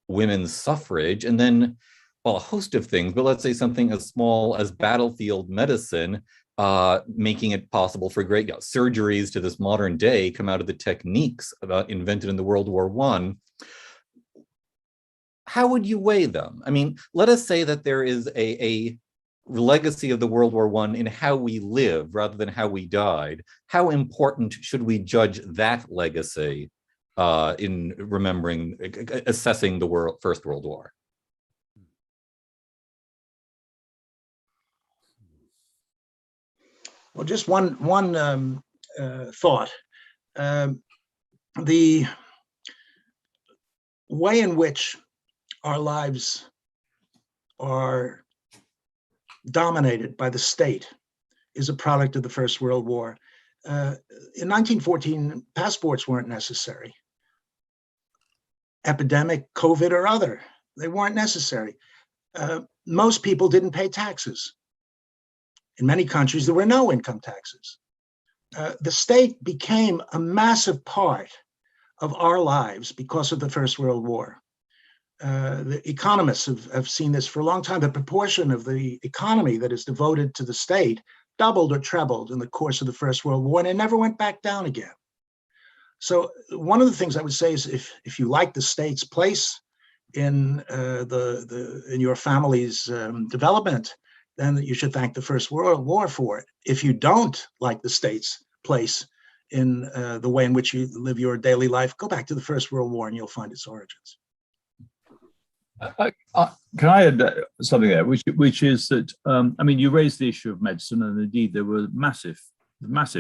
Speaker 1: women's suffrage, and then a host of things, but let's say something as small as battlefield medicine, making it possible for great surgeries to this modern day come out of the techniques invented in the World War I. How would you weigh them? I mean, let us say that there is a legacy of the World War I in how we live rather than how we died. How important should we judge that legacy in remembering, assessing the First World War?
Speaker 4: Well, just one thought. The way in which our lives are dominated by the state is a product of the First World War. In 1914, passports weren't necessary. Epidemic, COVID or other, they weren't necessary. Most people didn't pay taxes. In many countries, there were no income taxes. The state became a massive part of our lives because of the First World War. The economists have seen this for a long time. The proportion of the economy that is devoted to the state doubled or trebled in the course of the First World War, and it never went back down again. So one of the things I would say is if you like the state's place in in your family's development, then you should thank the First World War for it. If you don't like the state's place in the way in which you live your daily life, go back to the First World War and you'll find its origins.
Speaker 3: Can I add something there, which is that, I mean, you raised the issue of medicine, and indeed there was massive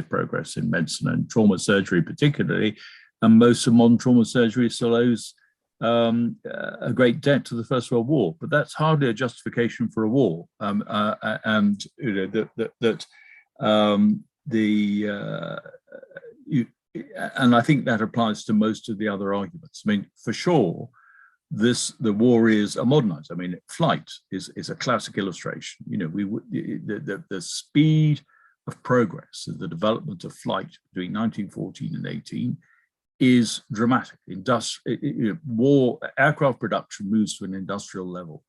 Speaker 3: progress in medicine and trauma surgery particularly, and most of modern trauma surgery still owes a great debt to the First World War, but that's hardly a justification for a war. And I think that applies to most of the other arguments. I mean, for sure, the war is a modernized. I mean, flight is a classic illustration. The speed of progress, the development of flight between 1914 and 18 is dramatic. War aircraft production moves to an industrial level.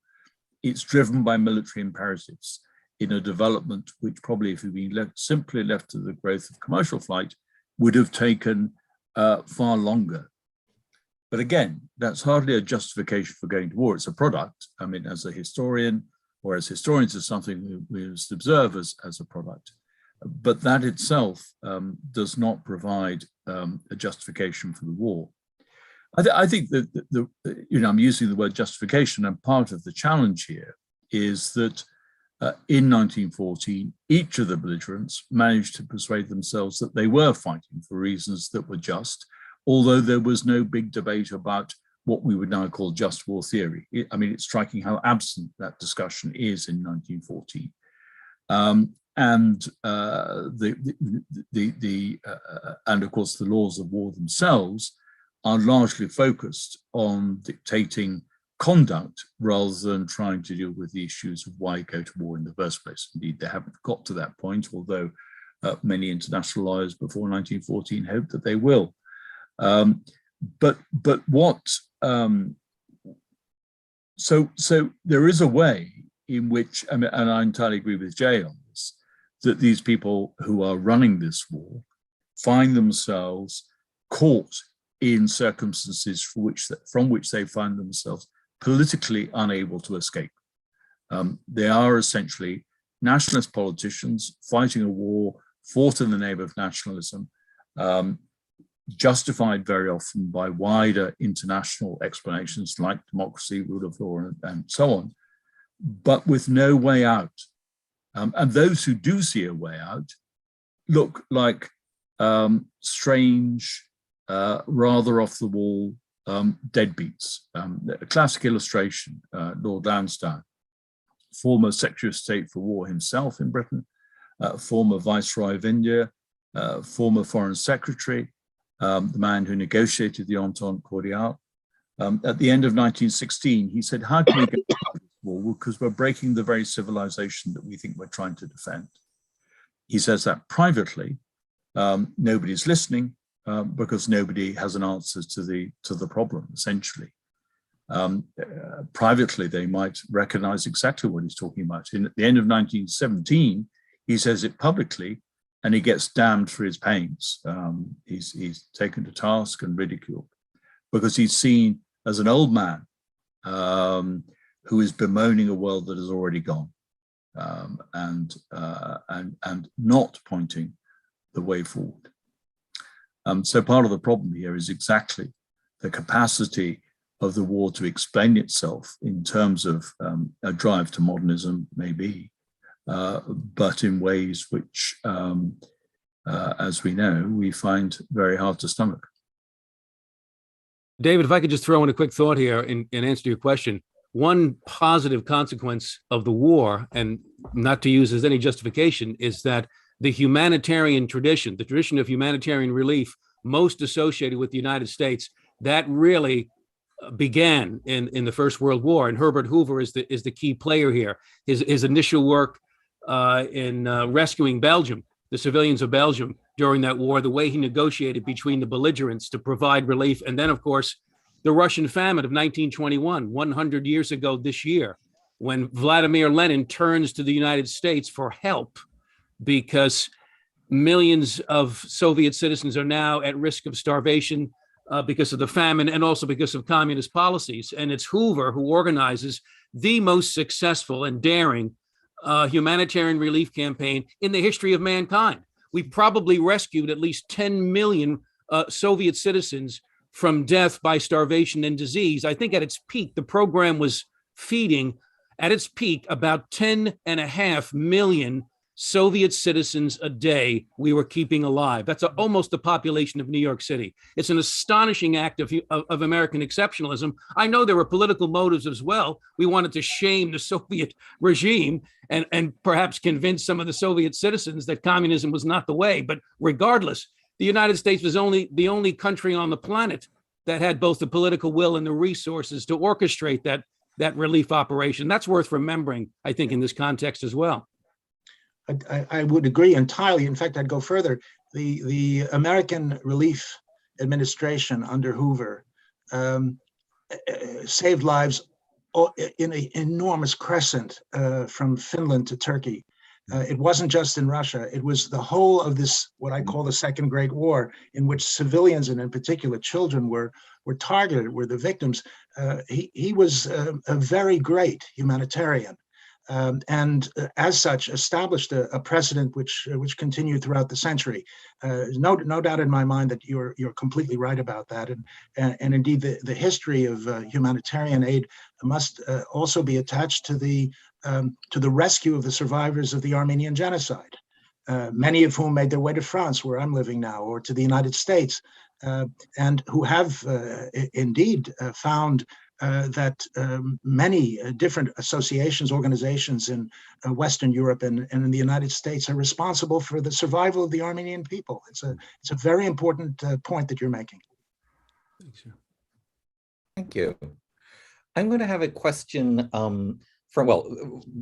Speaker 3: It's driven by military imperatives in a development which probably, if we'd been simply left to the growth of commercial flight, would have taken far longer. But again, that's hardly a justification for going to war. It's a product. I mean, as a historian, or as historians, is something we must observe as a product. But that itself does not provide a justification for the war. I think that I'm using the word justification, and part of the challenge here is that in 1914, each of the belligerents managed to persuade themselves that they were fighting for reasons that were just, although there was no big debate about what we would now call just war theory. I mean, it's striking how absent that discussion is in 1914. And of course, the laws of war themselves are largely focused on dictating conduct rather than trying to deal with the issues of why go to war in the first place. Indeed, they haven't got to that point, although many international lawyers before 1914 hoped that they will. So there is a way in which, and I entirely agree with Jay on this, that these people who are running this war find themselves caught in circumstances from which they find themselves politically unable to escape. They are essentially nationalist politicians fighting a war fought in the name of nationalism, justified very often by wider international explanations like democracy, rule of law, and so on, but with no way out. And those who do see a way out look like strange, rather off-the-wall deadbeats. A classic illustration, Lord Lansdowne, former Secretary of State for War himself in Britain, former Viceroy of India, former Foreign Secretary, the man who negotiated the Entente Cordiale. At the end of 1916, he said, how can we get out of this war? Because we're breaking the very civilization that we think we're trying to defend. He says that privately. Nobody's listening because nobody has an answer to the problem, essentially. Privately, they might recognize exactly what he's talking about. At the end of 1917, he says it publicly, and he gets damned for his pains. He's taken to task and ridiculed because he's seen as an old man who is bemoaning a world that has already gone and not pointing the way forward. So part of the problem here is exactly the capacity of the war to explain itself in terms of a drive to modernism, maybe, but in ways which, as we know, we find very hard to stomach.
Speaker 2: David, if I could just throw in a quick thought here in answer to your question. One positive consequence of the war, and not to use as any justification, is that the humanitarian tradition, the tradition of humanitarian relief most associated with the United States, that really began in the First World War. And Herbert Hoover is the key player here. His initial work in rescuing Belgium, the civilians of Belgium during that war, the way he negotiated between the belligerents to provide relief. And then, of course, the Russian famine of 1921, 100 years ago this year, when Vladimir Lenin turns to the United States for help because millions of Soviet citizens are now at risk of starvation because of the famine and also because of communist policies. And it's Hoover who organizes the most successful and daring humanitarian relief campaign in the history of mankind. We probably rescued at least 10 million Soviet citizens from death by starvation and disease. I think at its peak, the program was feeding, at its peak, about 10.5 million Soviet citizens a day we were keeping alive. That's almost the population of New York City. It's an astonishing act of American exceptionalism. I know there were political motives as well. We wanted to shame the Soviet regime and perhaps convince some of the Soviet citizens that communism was not the way. But regardless, the United States was the only country on the planet that had both the political will and the resources to orchestrate that relief operation. That's worth remembering, I think, in this context as well.
Speaker 4: I would agree entirely. In fact, I'd go further. The American Relief Administration under Hoover saved lives in an enormous crescent from Finland to Turkey. It wasn't just in Russia. It was the whole of this, what I call the Second Great War, in which civilians and in particular children were targeted, were the victims. He was a very great humanitarian. And as such, established a precedent which continued throughout the century. No doubt in my mind that you're completely right about that, and indeed the history of humanitarian aid must also be attached to the rescue of the survivors of the Armenian Genocide, many of whom made their way to France, where I'm living now, or to the United States, and who have indeed found that many different associations, organizations in Western Europe and in the United States are responsible for the survival of the Armenian people. It's a very important point that you're making.
Speaker 1: Thank you. I'm going to have a question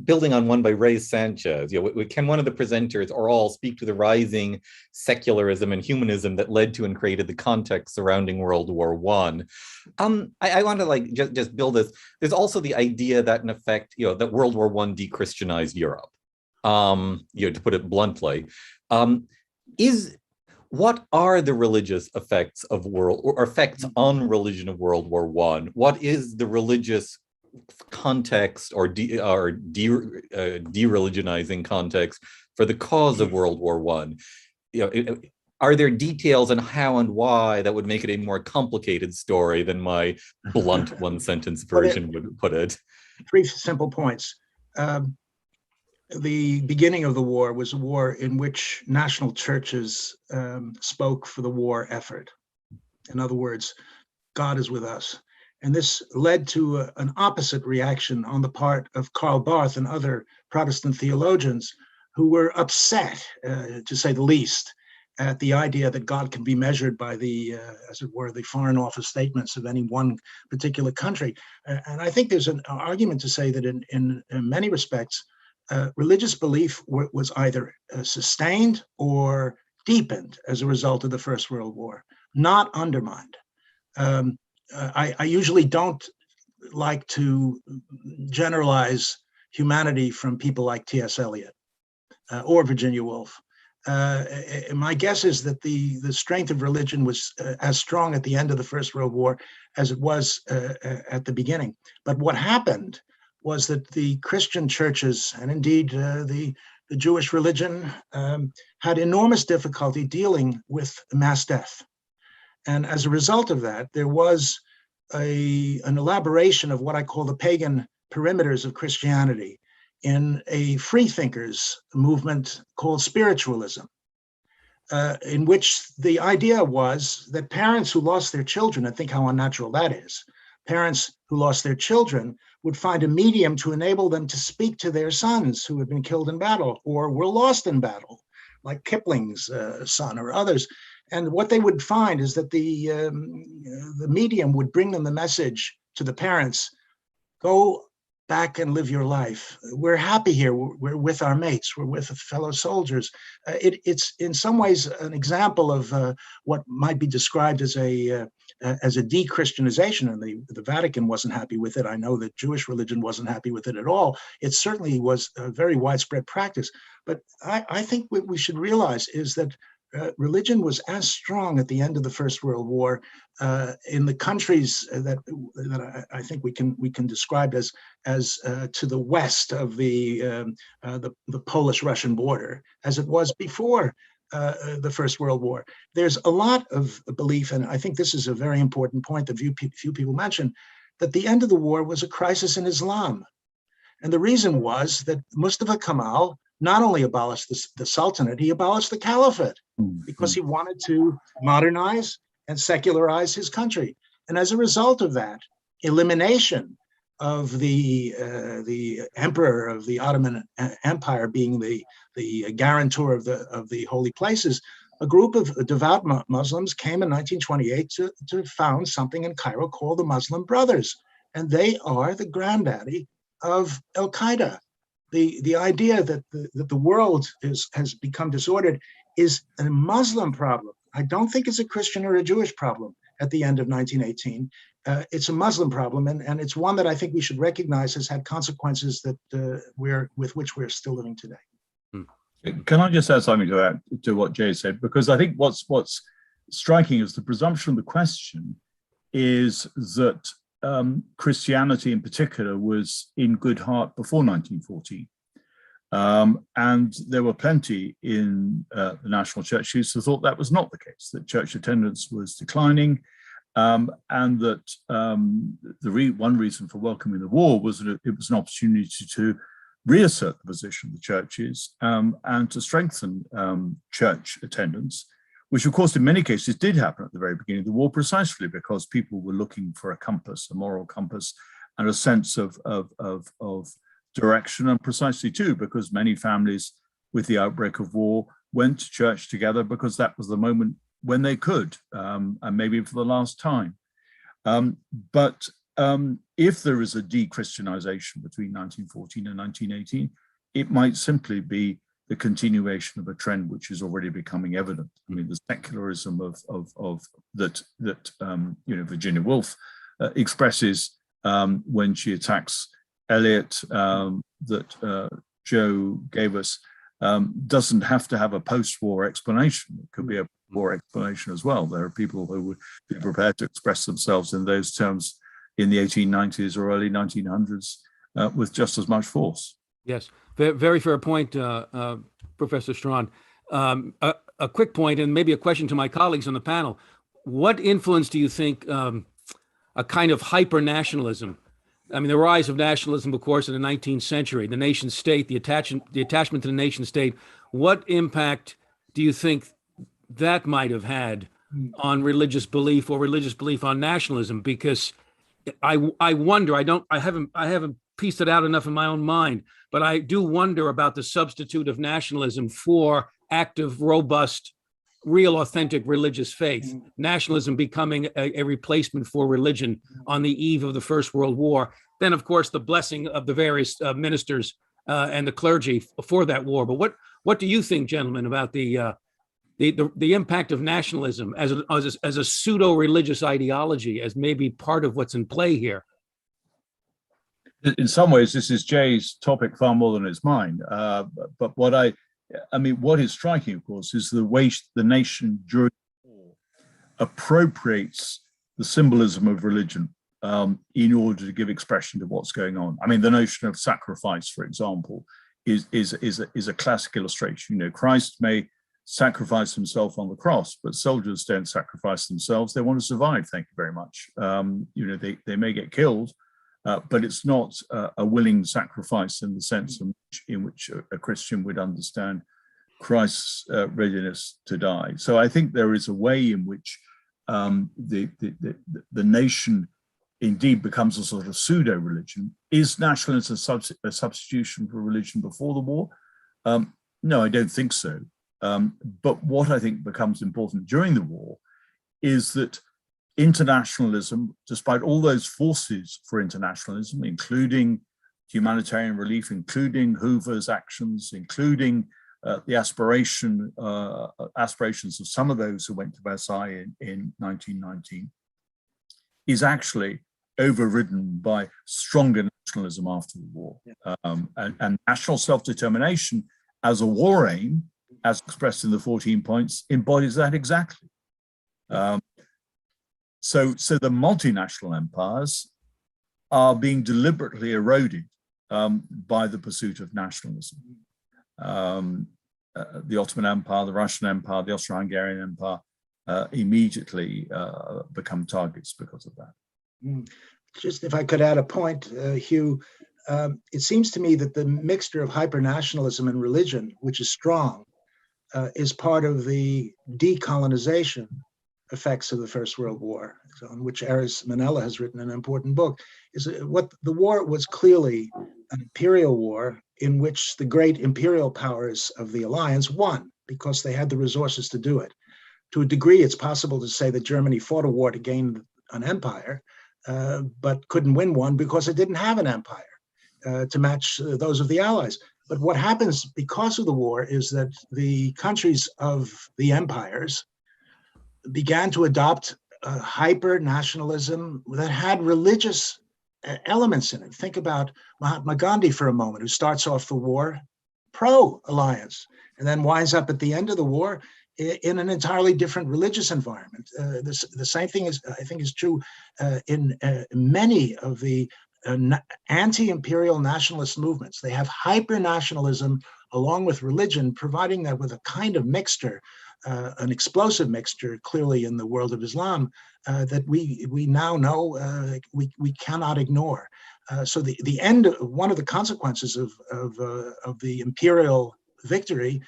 Speaker 1: building on one by Ray Sanchez. Can one of the presenters or all speak to the rising secularism and humanism that led to and created the context surrounding World War I? I want to just build this. There's also the idea that in effect, that World War I de-Christianized Europe. To put it bluntly, what are the religious effects of effects on religion of World War I? What is the religious context or de-religionizing context for the cause of World War I? Are there details on how and why that would make it a more complicated story than my blunt one-sentence version would put it?
Speaker 4: 3 simple points. The beginning of the war was a war in which national churches spoke for the war effort. In other words, God is with us. And this led to an opposite reaction on the part of Karl Barth and other Protestant theologians who were upset, to say the least, at the idea that God can be measured by the, as it were, the foreign office statements of any one particular country. And I think there's an argument to say that in many respects, religious belief was either sustained or deepened as a result of the First World War, not undermined. I usually don't like to generalize humanity from people like T.S. Eliot or Virginia Woolf. My guess is that the strength of religion was as strong at the end of the First World War as it was at the beginning. But what happened was that the Christian churches, and indeed the Jewish religion, had enormous difficulty dealing with mass death. And as a result of that, there was an elaboration of what I call the pagan perimeters of Christianity in a freethinkers movement called spiritualism, in which the idea was that parents who lost their children, and think how unnatural that is, parents who lost their children would find a medium to enable them to speak to their sons who had been killed in battle or were lost in battle, like Kipling's son or others. And what they would find is that the medium would bring them the message to the parents: go back and live your life. We're happy here. We're with our mates. We're with fellow soldiers. It's in some ways an example of what might be described as a de-Christianization, and the Vatican wasn't happy with it. I know that Jewish religion wasn't happy with it at all. It certainly was a very widespread practice. But I think what we should realize is that religion was as strong at the end of the First World War in the countries that I think we can describe as to the west of the Polish-Russian border as it was before the First World War. There's a lot of belief, and I think this is a very important point that few people mention, that the end of the war was a crisis in Islam. And the reason was that Mustafa Kemal not only abolished the Sultanate, he abolished the Caliphate because he wanted to modernize and secularize his country. And as a result of that, elimination of the emperor of the Ottoman Empire being the guarantor of the holy places, a group of devout Muslims came in 1928 to found something in Cairo called the Muslim Brothers. And they are the granddaddy of Al-Qaeda. The idea that the world has become disordered is a Muslim problem. I don't think it's a Christian or a Jewish problem at the end of 1918. It's a Muslim problem, and it's one that I think we should recognize has had consequences that with which we're still living today.
Speaker 3: Can I just add something to what Jay said? Because I think what's striking is the presumption of the question is that Christianity in particular was in good heart before 1914. And there were plenty in the national churches who thought that was not the case, that church attendance was declining, and that one reason for welcoming the war was that it was an opportunity to reassert the position of the churches and to strengthen church attendance, which of course in many cases did happen at the very beginning of the war, precisely because people were looking for a compass, a moral compass, and a sense of direction, and precisely too because many families with the outbreak of war went to church together because that was the moment when they could, and maybe for the last time. But if there is a de-Christianization between 1914 and 1918, it might simply be the continuation of a trend which is already becoming evident. I mean, the secularism of that Virginia Woolf expresses when she attacks Eliot, that Joe gave us, doesn't have to have a post-war explanation. It could be a war explanation as well. There are people who would be prepared to express themselves in those terms in the 1890s or early 1900s with just as much force.
Speaker 2: Yes, very fair point, Professor Strachan. A quick point, and maybe a question to my colleagues on the panel. What influence do you think a kind of hyper-nationalism, I mean, the rise of nationalism, of course, in the 19th century, the nation state, the attachment to the nation state, what impact do you think that might have had on religious belief or religious belief on nationalism? Because I wonder, I haven't pieced it out enough in my own mind, but I do wonder about the substitute of nationalism for active, robust real, authentic religious faith, nationalism becoming a replacement for religion on the eve of the First World War. Then, of course, the blessing of the various ministers and the clergy for that war. But what do you think, gentlemen, about the impact of nationalism as a pseudo-religious ideology, as maybe part of what's in play here?
Speaker 3: In some ways, this is Jay's topic far more than it's mine. But what what is striking, of course, is the way the nation during the war appropriates the symbolism of religion in order to give expression to what's going on. I mean, the notion of sacrifice, for example, is a classic illustration. You know, Christ may sacrifice himself on the cross, but soldiers don't sacrifice themselves. They want to survive. Thank you very much. You know, they may get killed, but it's not a willing sacrifice in the sense in which a Christian would understand Christ's readiness to die. So I think there is a way in which the nation indeed becomes a sort of pseudo-religion. Is nationalism a substitution for religion before the war? No, I don't think so. But what I think becomes important during the war is that internationalism, despite all those forces for internationalism, including humanitarian relief, including Hoover's actions, including the aspirations of some of those who went to Versailles in 1919, is actually overridden by stronger nationalism after the war. And national self-determination as a war aim, as expressed in the 14 points, embodies that exactly. So the multinational empires are being deliberately eroded by the pursuit of nationalism. The Ottoman Empire, the Russian Empire, the Austro-Hungarian Empire immediately become targets because of that.
Speaker 4: Just if I could add a point, Hugh, it seems to me that the mixture of hyper-nationalism and religion, which is strong, is part of the decolonization effects of the First World War, on which Aris Manella has written an important book. Is what the war was clearly an imperial war in which the great imperial powers of the alliance won because they had the resources to do it. To a degree, it's possible to say that Germany fought a war to gain an empire, but couldn't win one because it didn't have an empire to match those of the Allies. But what happens because of the war is that the countries of the empires began to adopt a hyper-nationalism that had religious elements in it. Think about Mahatma Gandhi for a moment, who starts off the war pro-alliance and then winds up at the end of the war in an entirely different religious environment. The same thing is, I think, is true in many of the anti-imperial nationalist movements. They have hyper-nationalism along with religion, providing that with a kind of mixture, an explosive mixture, clearly in the world of Islam, that we now know we cannot ignore. So the end, one of the consequences of the imperial victory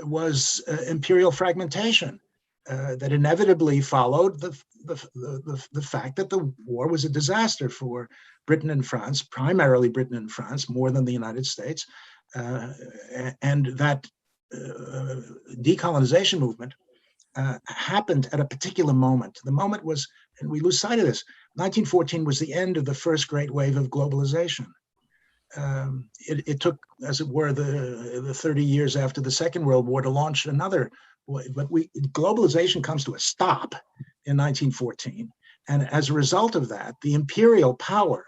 Speaker 4: was imperial fragmentation that inevitably followed the fact that the war was a disaster for Britain and France, primarily Britain and France, more than the United States, and that decolonization movement happened at a particular moment. The moment was, and we lose sight of this, 1914 was the end of the first great wave of globalization. It took, as it were, the 30 years after the Second World War to launch another wave, but globalization comes to a stop in 1914. And as a result of that, the imperial power,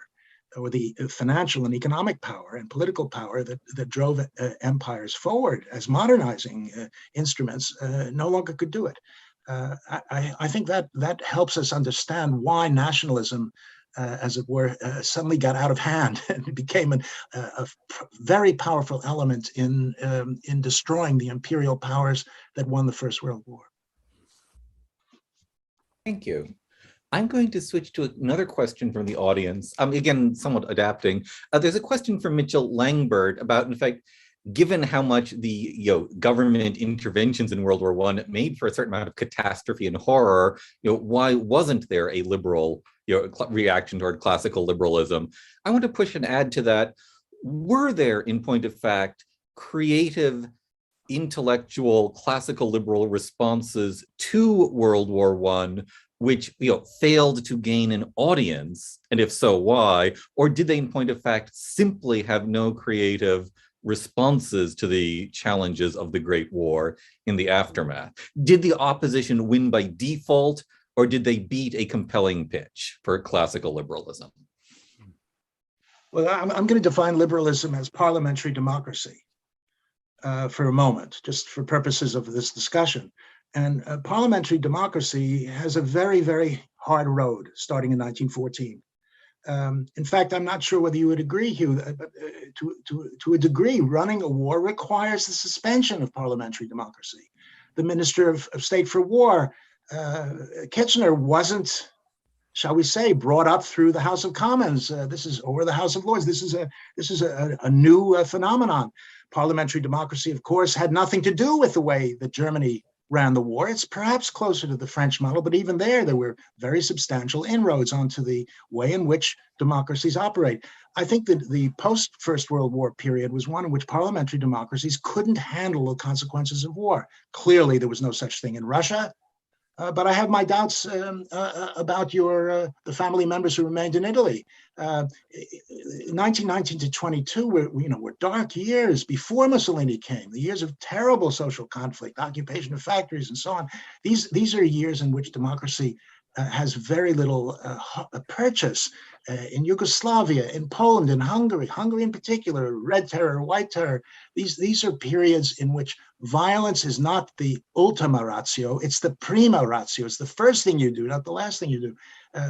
Speaker 4: or the financial and economic power and political power that drove empires forward as modernizing instruments, no longer could do it. I think that helps us understand why nationalism, as it were, suddenly got out of hand and became a very powerful element in destroying the imperial powers that won the First World War.
Speaker 1: Thank you. I'm going to switch to another question from the audience. Again, somewhat adapting. There's a question from Mitchell Langbird about, in fact, given how much the government interventions in World War I made for a certain amount of catastrophe and horror, why wasn't there a liberal reaction toward classical liberalism? I want to push and add to that. Were there, in point of fact, creative intellectual classical liberal responses to World War I which failed to gain an audience, and if so, why? Or did they, in point of fact, simply have no creative responses to the challenges of the Great War in the aftermath? Did the opposition win by default, or did they beat a compelling pitch for classical liberalism?
Speaker 4: Well, I'm going to define liberalism as parliamentary democracy for a moment, just for purposes of this discussion. And parliamentary democracy has a very, very hard road starting in 1914. In fact, I'm not sure whether you would agree, Hugh, but to a degree, running a war requires the suspension of parliamentary democracy. The Minister of State for War, Kitchener, wasn't, shall we say, brought up through the House of Commons. Or the House of Lords. This is a new phenomenon. Parliamentary democracy, of course, had nothing to do with the way that Germany ran the war. It's perhaps closer to the French model, but even there were very substantial inroads onto the way in which democracies operate. I think that the post-First World War period was one in which parliamentary democracies couldn't handle the consequences of war. Clearly, there was no such thing in Russia, but I have my doubts about the family members who remained in Italy. 1919 to 22 were dark years before Mussolini came, the years of terrible social conflict, occupation of factories, and so on. These are years in which democracy has very little purchase. In Yugoslavia, in Poland, in Hungary in particular, Red Terror, White Terror, these are periods in which violence is not the ultima ratio, it's the prima ratio. It's the first thing you do, not the last thing you do.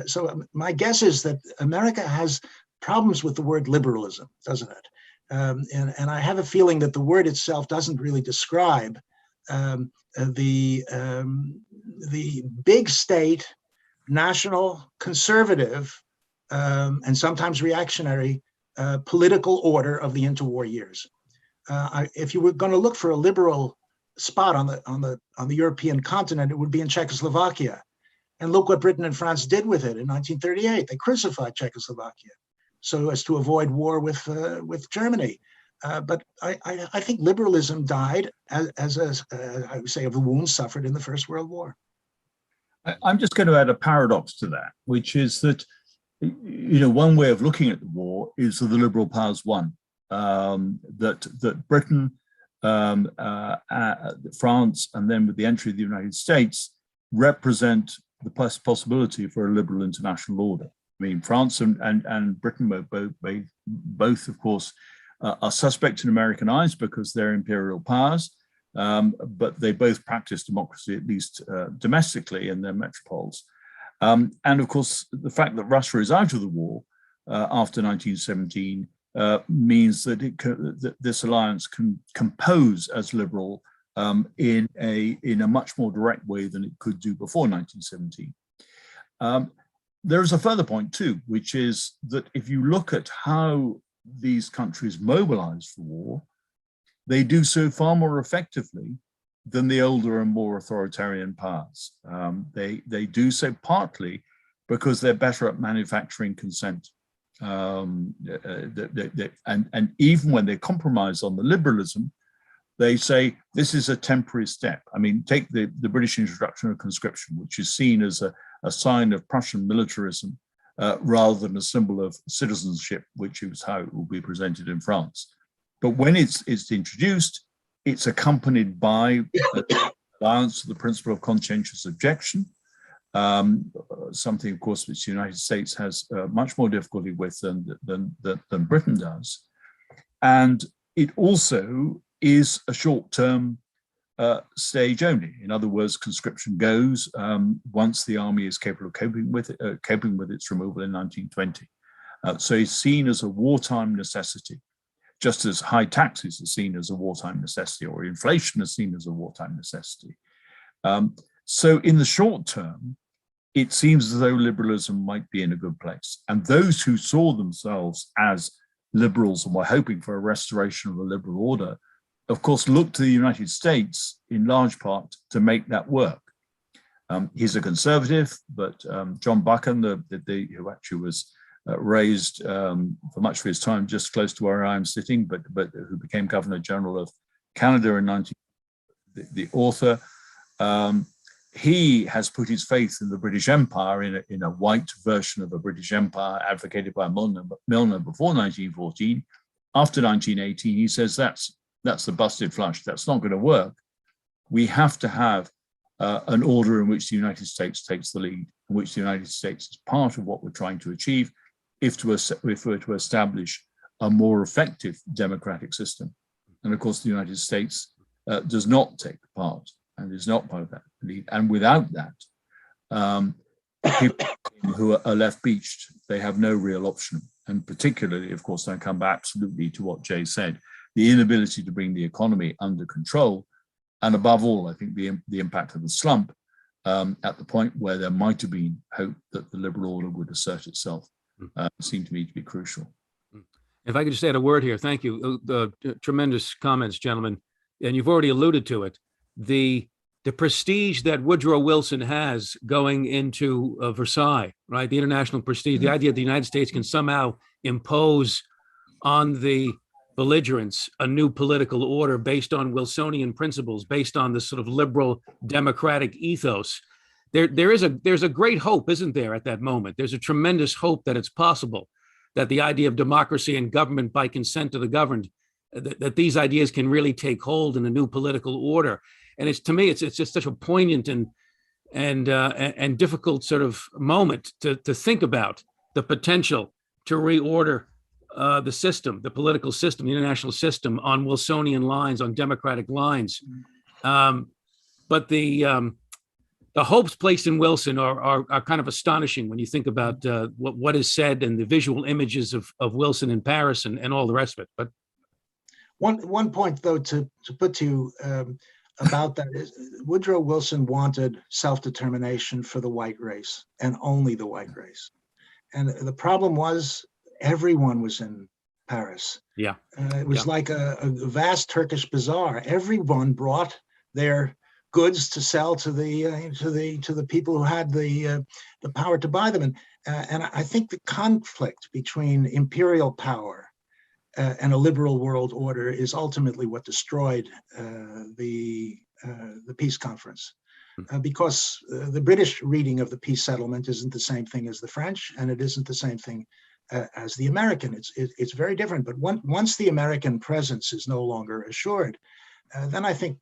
Speaker 4: So my guess is that America has problems with the word liberalism, doesn't it? And I have a feeling that the word itself doesn't really describe the big state, national, conservative, and sometimes reactionary political order of the interwar years. If you were going to look for a liberal spot on the European continent, it would be in Czechoslovakia. And look what Britain and France did with it in 1938. They crucified Czechoslovakia so as to avoid war with Germany. But I think liberalism died I would say, of the wounds suffered in the First World War.
Speaker 3: I'm just going to add a paradox to that, which is that, one way of looking at the war is that the liberal powers won. That Britain, France, and then with the entry of the United States, represent the possibility for a liberal international order. I mean, France and Britain were both, of course, are suspect in American eyes because they're imperial powers, but they both practice democracy, at least domestically, in their metropoles. And of course, the fact that Russia is out of the war after 1917 means that that this alliance can compose as liberal in a much more direct way than it could do before 1917. There is a further point too, which is that if you look at how these countries mobilize for war, they do so far more effectively than the older and more authoritarian powers. They do so partly because they're better at manufacturing consent. And even when they compromise on the liberalism, they say this is a temporary step. I mean, take the British introduction of conscription, which is seen as a sign of Prussian militarism rather than a symbol of citizenship, which is how it will be presented in France. But when it's introduced, it's accompanied by alliance to the principle of conscientious objection, something, of course, which the United States has much more difficulty with than Britain does. And it also is a short-term stage only. In other words, conscription goes once the army is capable of coping with its removal in 1920. So it's seen as a wartime necessity, just as high taxes are seen as a wartime necessity, or inflation is seen as a wartime necessity. So in the short term, it seems as though liberalism might be in a good place. And those who saw themselves as liberals and were hoping for a restoration of a liberal order, of course, looked to the United States in large part to make that work. He's a conservative, but John Buchan, who actually was raised for much of his time just close to where I am sitting, but who became Governor General of Canada in the author. He has put his faith in the British Empire in a white version of a British Empire advocated by Milner before 1914. After 1918, he says that's the busted flush. That's not going to work. We have to have an order in which the United States takes the lead, in which the United States is part of what we're trying to achieve, if we're to establish a more effective democratic system. And of course, the United States does not take part and is not part of that lead. And without that, people who are left beached, they have no real option. And particularly, of course, I come back absolutely to what Jay said, the inability to bring the economy under control. And above all, I think the impact of the slump at the point where there might have been hope that the liberal order would assert itself seemed to me to be crucial.
Speaker 2: If I could just add a word here, thank you. Tremendous comments, gentlemen. And you've already alluded to it. The prestige that Woodrow Wilson has going into Versailles, right? The international prestige, the idea that the United States can somehow impose on the belligerents a new political order based on Wilsonian principles, based on this sort of liberal democratic ethos. There's a great hope, isn't there, at that moment? There's a tremendous hope that it's possible, that the idea of democracy and government by consent of the governed, that these ideas can really take hold in a new political order. And to me, it's just such a poignant and difficult sort of moment to think about the potential to reorder the system, the political system, the international system on Wilsonian lines, on democratic lines. But the hopes placed in Wilson are kind of astonishing when you think about what is said and the visual images of Wilson in Paris and all the rest of it. But
Speaker 4: one point, though, to put to you about that is Woodrow Wilson wanted self-determination for the white race and only the white race. And the problem was everyone was in Paris. Yeah, it was like a vast Turkish bazaar. Everyone brought their goods to sell to the people who had the power to buy them. And I think the conflict between imperial power and a liberal world order is ultimately what destroyed the peace conference. Because the British reading of the peace settlement isn't the same thing as the French, and it isn't the same thing as the American. It's very different. But once the American presence is no longer assured, then I think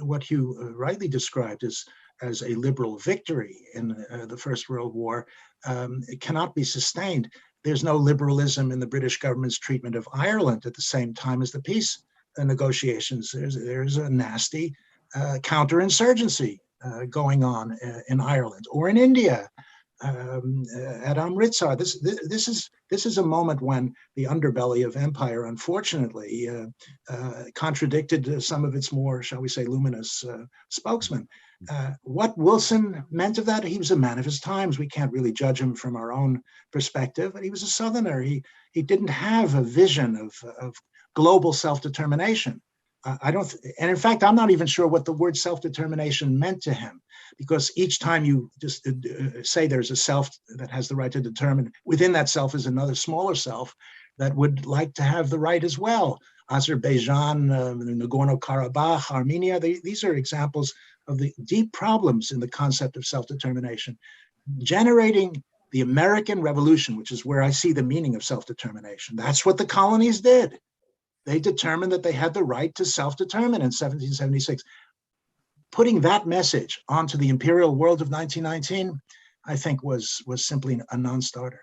Speaker 4: what Hugh rightly described as a liberal victory in the First World War it cannot be sustained. There's no liberalism in the British government's treatment of Ireland at the same time as the peace negotiations. There's a nasty counterinsurgency going on in Ireland or in India at Amritsar. This is a moment when the underbelly of empire, unfortunately, contradicted some of its more, shall we say, luminous spokesmen. What Wilson meant of that, he was a man of his times. We can't really judge him from our own perspective, but he was a Southerner. He didn't have a vision of global self-determination. And in fact, I'm not even sure what the word self-determination meant to him, because each time you just say there's a self that has the right to determine, within that self is another smaller self that would like to have the right as well. Azerbaijan, Nagorno-Karabakh, Armenia, these are examples of the deep problems in the concept of self-determination. Generating the American Revolution, which is where I see the meaning of self-determination. That's what the colonies did. They determined that they had the right to self-determine in 1776. Putting that message onto the imperial world of 1919, I think was simply a non-starter.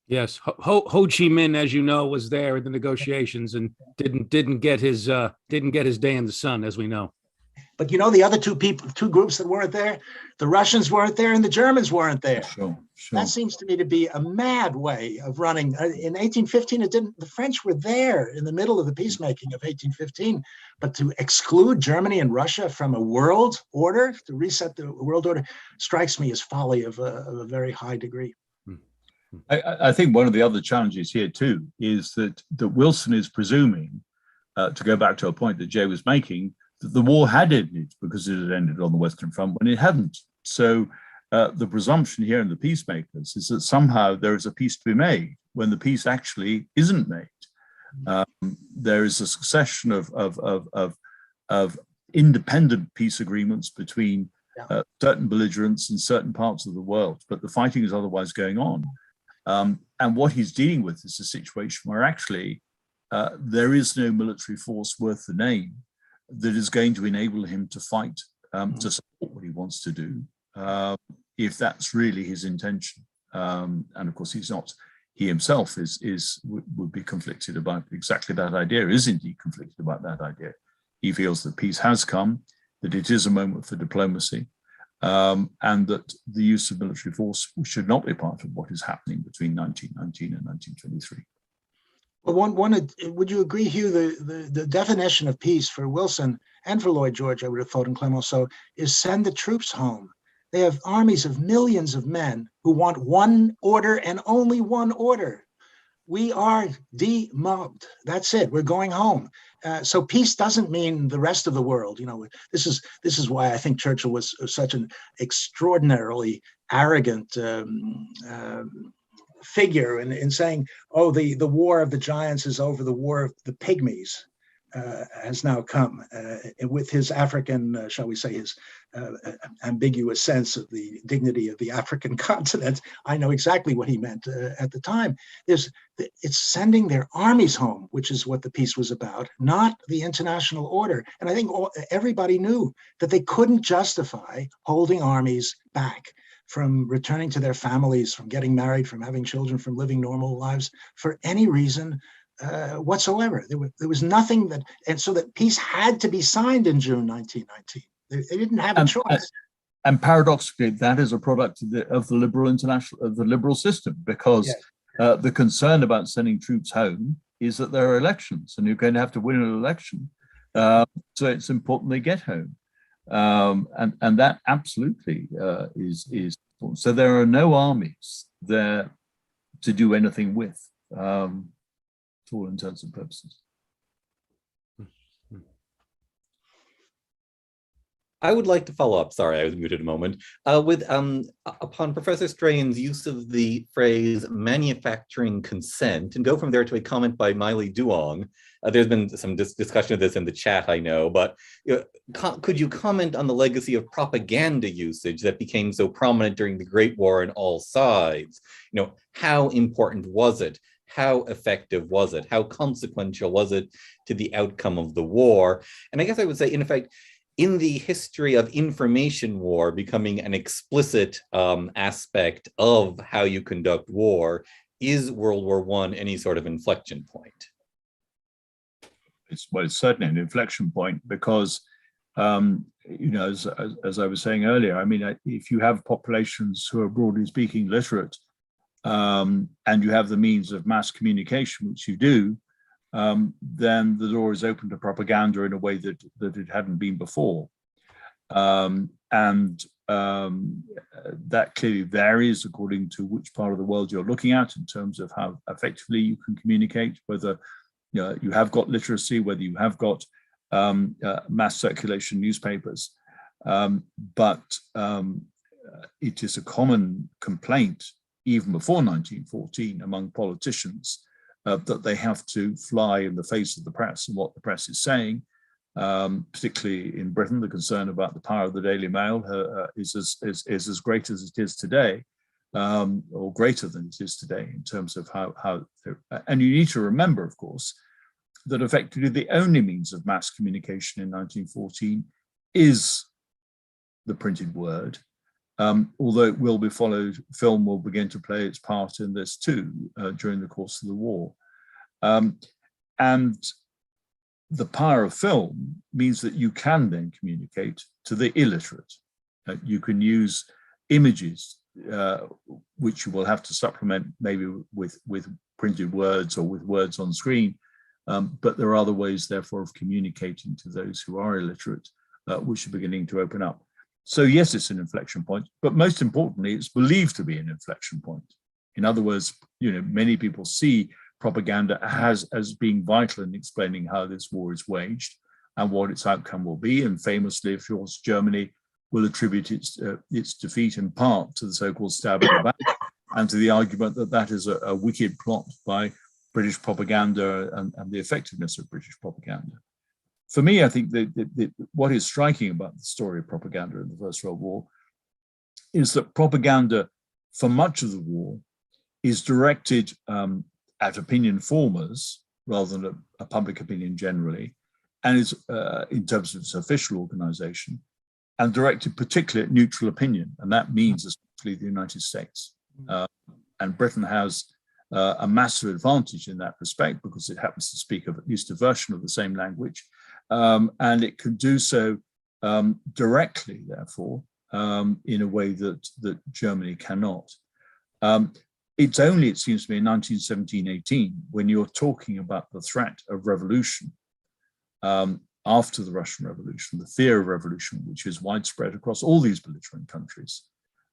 Speaker 2: Yes, Ho Chi Minh, as you know, was there at the negotiations and didn't get his day in the sun, as we know.
Speaker 4: But you know, the other two groups that weren't there, the Russians weren't there and the Germans weren't there.
Speaker 3: Sure.
Speaker 4: That seems to me to be a mad way of running. In 1815, the French were there in the middle of the peacemaking of 1815, but to exclude Germany and Russia from a world order, to reset the world order, strikes me as folly of a very high degree.
Speaker 3: I think one of the other challenges here too is that Wilson is presuming, to go back to a point that Jay was making, that the war had ended because it had ended on the Western Front when it hadn't. So the presumption here in the peacemakers is that somehow there is a peace to be made when the peace actually isn't made. There is a succession of independent peace agreements between certain belligerents in certain parts of the world, but the fighting is otherwise going on. And what he's dealing with is a situation where actually there is no military force worth the name that is going to enable him to fight to support what he wants to do, if that's really his intention. And of course, he's not. He himself would be conflicted about exactly that idea, is indeed conflicted about that idea. He feels that peace has come, that it is a moment for diplomacy, and that the use of military force should not be part of what is happening between 1919 and 1923.
Speaker 4: Well, would you agree, Hugh, the definition of peace for Wilson and for Lloyd George, I would have thought, and Clemenceau, is send the troops home. They have armies of millions of men who want one order and only one order. We are demobbed. That's it. We're going home. So peace doesn't mean the rest of the world. You know, this is why I think Churchill was such an extraordinarily arrogant figure in saying, "Oh, the war of the giants is over. The war of the pygmies has now come," with his African, shall we say, his ambiguous sense of the dignity of the African continent. I know exactly what he meant at the time. It's sending their armies home, which is what the peace was about, not the international order. And I think everybody knew that they couldn't justify holding armies back from returning to their families, from getting married, from having children, from living normal lives for any reason whatsoever. There was nothing that, and so that peace had to be signed in June 1919. They didn't have a choice.
Speaker 3: And paradoxically, that is a product of the liberal system, because the concern about sending troops home is that there are elections, and you're going to have to win an election. So it's important they get home, and that absolutely is important. So there are no armies there to do anything with, to all intents and purposes.
Speaker 1: I would like to follow up, sorry, I was muted a moment, with upon Professor Strahan's use of the phrase manufacturing consent, and go from there to a comment by Miley Duong. There's been some discussion of this in the chat, I know, but could you comment on the legacy of propaganda usage that became so prominent during the Great War on all sides? You know, how important was it? How effective was it? How consequential was it to the outcome of the war? And I guess I would say, in effect, in the history of information war becoming an explicit aspect of how you conduct war, is World War I any sort of inflection point?
Speaker 3: It's certainly an inflection point, because, you know, as I was saying earlier, I mean, if you have populations who are broadly speaking literate, and you have the means of mass communication, which you do, then the door is open to propaganda in a way that it hadn't been before. That clearly varies according to which part of the world you're looking at in terms of how effectively you can communicate, whether you have got literacy, whether you have got mass circulation newspapers. But it is a common complaint, even before 1914, among politicians, that they have to fly in the face of the press and what the press is saying. Particularly in Britain, the concern about the power of the Daily Mail is as great as it is today, or greater than it is today in terms of how. And you need to remember, of course, that effectively the only means of mass communication in 1914 is the printed word. Although it will be followed, film will begin to play its part in this too during the course of the war. And the power of film means that you can then communicate to the illiterate. You can use images, which you will have to supplement maybe with printed words or with words on screen. But there are other ways, therefore, of communicating to those who are illiterate, which are beginning to open up. So yes, it's an inflection point, but most importantly, it's believed to be an inflection point. In other words, you know, many people see propaganda as being vital in explaining how this war is waged and what its outcome will be. And famously, of course, Germany will attribute its defeat in part to the so-called stab in the back and to the argument that that is a wicked plot by British propaganda and the effectiveness of British propaganda. for me, I think what is striking about the story of propaganda in the First World War is that propaganda for much of the war is directed at opinion formers rather than a public opinion generally, and is in terms of its official organization, and directed particularly at neutral opinion, and that means especially the United States. And Britain has a massive advantage in that respect because it happens to speak of at least a version of the same language, and it can do so directly, therefore, in a way that Germany cannot. It's only, it seems to me, in 1917-18, when you're talking about the threat of revolution after the Russian Revolution, the fear of revolution, which is widespread across all these belligerent countries,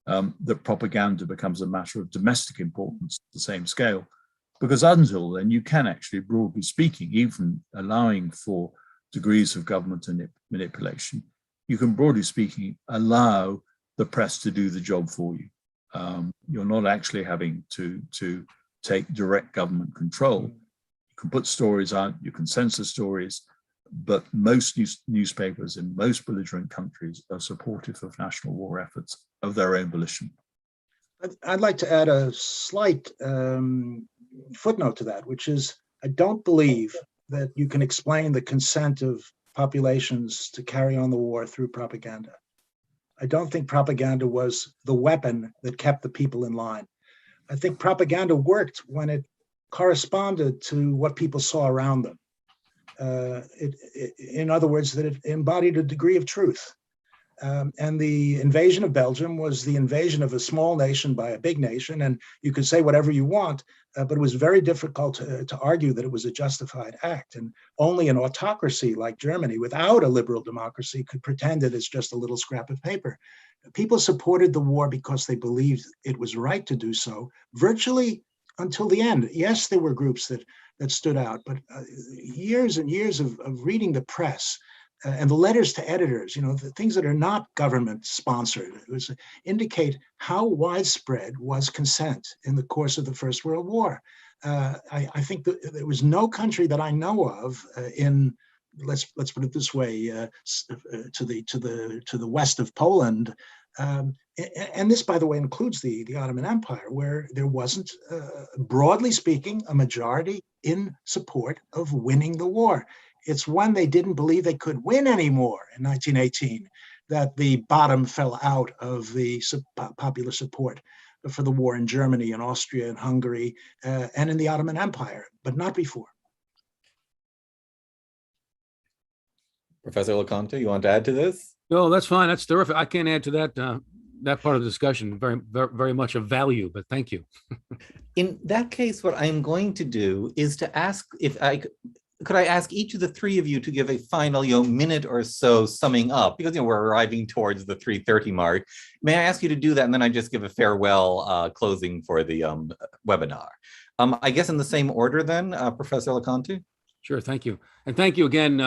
Speaker 3: that propaganda becomes a matter of domestic importance at the same scale. Because until then, you can actually, broadly speaking, even allowing for degrees of government manipulation, you can, broadly speaking, allow the press to do the job for you. You're not actually having to take direct government control. You can put stories out, you can censor stories, but most newspapers in most belligerent countries are supportive of national war efforts of their own volition.
Speaker 4: I'd like to add a slight footnote to that, which is I don't believe that you can explain the consent of populations to carry on the war through propaganda. I don't think propaganda was the weapon that kept the people in line. I think propaganda worked when it corresponded to what people saw around them. In other words, that it embodied a degree of truth. And the invasion of Belgium was the invasion of a small nation by a big nation. And you could say whatever you want, but it was very difficult to argue that it was a justified act. And only an autocracy like Germany, without a liberal democracy, could pretend that it's just a little scrap of paper. People supported the war because they believed it was right to do so, virtually until the end. Yes, there were groups that stood out, but years and years of reading the press, and the letters to editors, the things that are not government sponsored, indicate how widespread was consent in the course of the First World War. I think that there was no country that I know of in, let's put it this way, to the west of Poland, and this, by the way, includes the Ottoman Empire, where there wasn't, broadly speaking, a majority in support of winning the war. It's when they didn't believe they could win anymore in 1918 that the bottom fell out of the popular support for the war in Germany and Austria and Hungary and in the Ottoman Empire, but not before.
Speaker 1: Professor Loconte, you want to add to this?
Speaker 2: No, that's fine. That's terrific. I can't add to that that part of the discussion. Very, very, very much of value, but thank you.
Speaker 1: In that case, what I'm going to do is to ask if could I ask each of the three of you to give a final, minute or so summing up, because we're arriving towards the 3:30 mark. May I ask you to do that, and then I just give a farewell closing for the webinar. I guess in the same order then, Professor Loconte?
Speaker 2: Sure, thank you. And thank you again,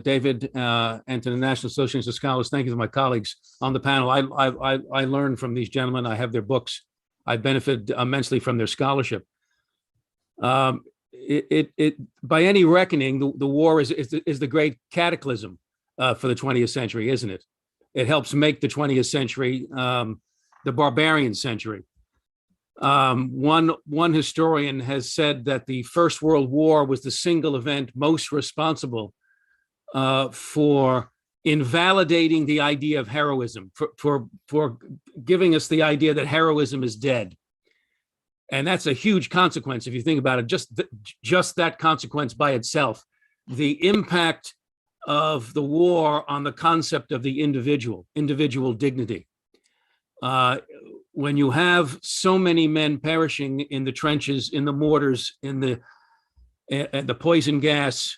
Speaker 2: David, and to the National Association of Scholars. Thank you to my colleagues on the panel. I learned from these gentlemen. I have their books. I benefited immensely from their scholarship. By any reckoning, the war is the great cataclysm for the 20th century, isn't it? It helps make the 20th century the barbarian century. One historian has said that the First World War was the single event most responsible for invalidating the idea of heroism, for giving us the idea that heroism is dead. And that's a huge consequence if you think about it. Just that consequence by itself, the impact of the war on the concept of the individual dignity. When you have so many men perishing in the trenches, in the mortars, in the poison gas,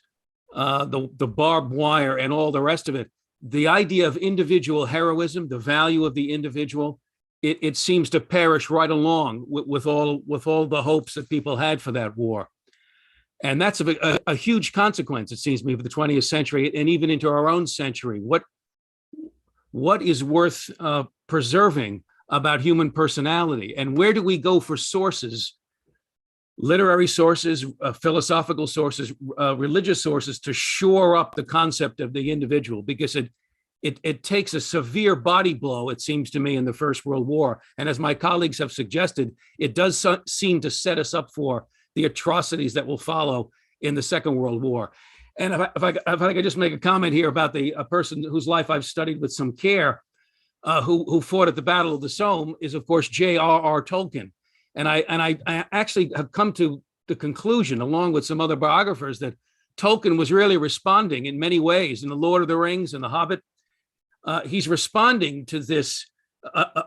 Speaker 2: the barbed wire, and all the rest of it, the idea of individual heroism, the value of the individual, it seems to perish right along with all the hopes that people had for that war. And that's a huge consequence, it seems to me, for the 20th century and even into our own century. What is worth preserving about human personality, and where do we go for sources literary sources, philosophical sources, religious sources to shore up the concept of the individual, because it takes a severe body blow, it seems to me, in the First World War. And as my colleagues have suggested, it does seem to set us up for the atrocities that will follow in the Second World War. And if I could just make a comment here about a person whose life I've studied with some care, who fought at the Battle of the Somme, is of course J.R.R. Tolkien. And I actually have come to the conclusion, along with some other biographers, that Tolkien was really responding in many ways in The Lord of the Rings and The Hobbit. He's responding to this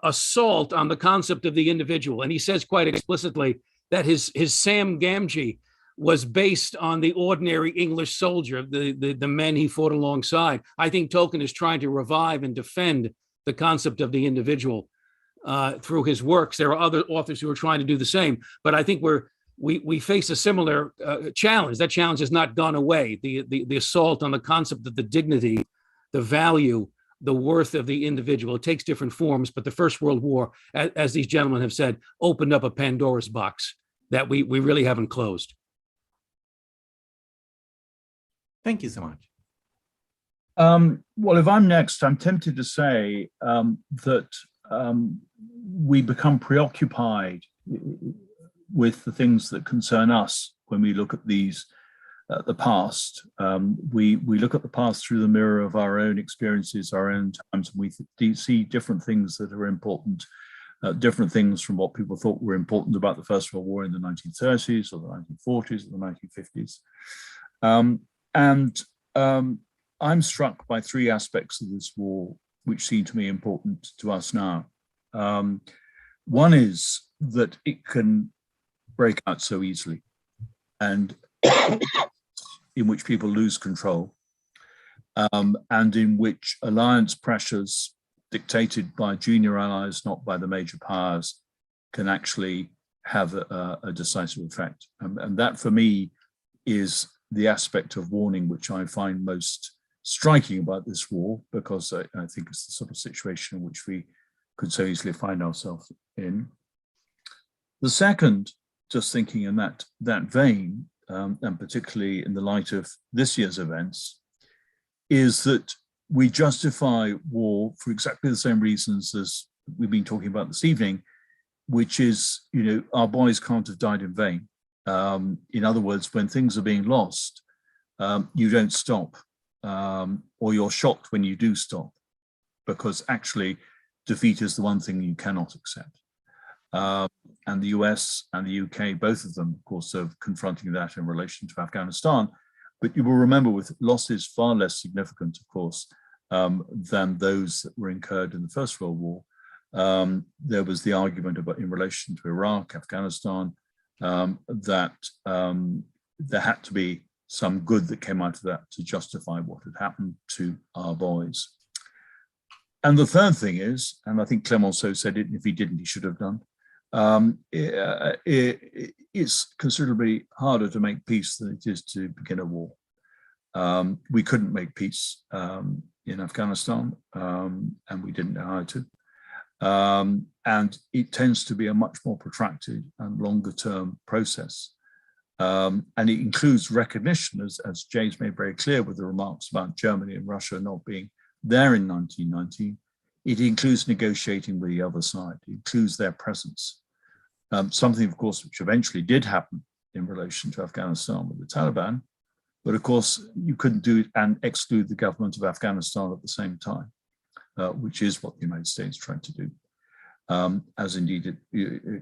Speaker 2: assault on the concept of the individual. And he says quite explicitly that his Sam Gamgee was based on the ordinary English soldier, the men he fought alongside. I think Tolkien is trying to revive and defend the concept of the individual through his works. There are other authors who are trying to do the same, but I think we face a similar challenge. That challenge has not gone away. The assault on the concept of the dignity, the value, the worth of the individual. It takes different forms, but the First World War, as these gentlemen have said, opened up a Pandora's box that we really haven't closed.
Speaker 1: Thank you so much.
Speaker 3: Well, if I'm next, I'm tempted to say that we become preoccupied with the things that concern us when we look at these, the past. We look at the past through the mirror of our own experiences, our own times, and we see different things that are important, different things from what people thought were important about the First World War in the 1930s or the 1940s or the 1950s. I'm struck by three aspects of this war which seem to me important to us now. One is that it can break out so easily, and in which people lose control, and in which alliance pressures dictated by junior allies, not by the major powers, can actually have a decisive effect. And that, for me, is the aspect of warning which I find most striking about this war, because I think it's the sort of situation in which we could so easily find ourselves in. The second, just thinking in that vein, and particularly in the light of this year's events, is that we justify war for exactly the same reasons as we've been talking about this evening, which is, our boys can't have died in vain. In other words, when things are being lost, you don't stop, or you're shocked when you do stop, because actually defeat is the one thing you cannot accept. And the US and the UK, both of them, of course, are confronting that in relation to Afghanistan. But you will remember, with losses far less significant, of course, than those that were incurred in the First World War, there was the argument about, in relation to Iraq, Afghanistan, that there had to be some good that came out of that to justify what had happened to our boys. And the third thing is, and I think Clemenceau said it, and if he didn't, he should have done, it's considerably harder to make peace than it is to begin a war. We couldn't make peace in Afghanistan, and we didn't know how to. And it tends to be a much more protracted and longer term process. And it includes recognition, as James made very clear with the remarks about Germany and Russia not being there in 1919. It includes negotiating with the other side. It includes their presence. Something, of course, which eventually did happen in relation to Afghanistan with the Taliban. But of course, you couldn't do it and exclude the government of Afghanistan at the same time, which is what the United States tried to do. As indeed it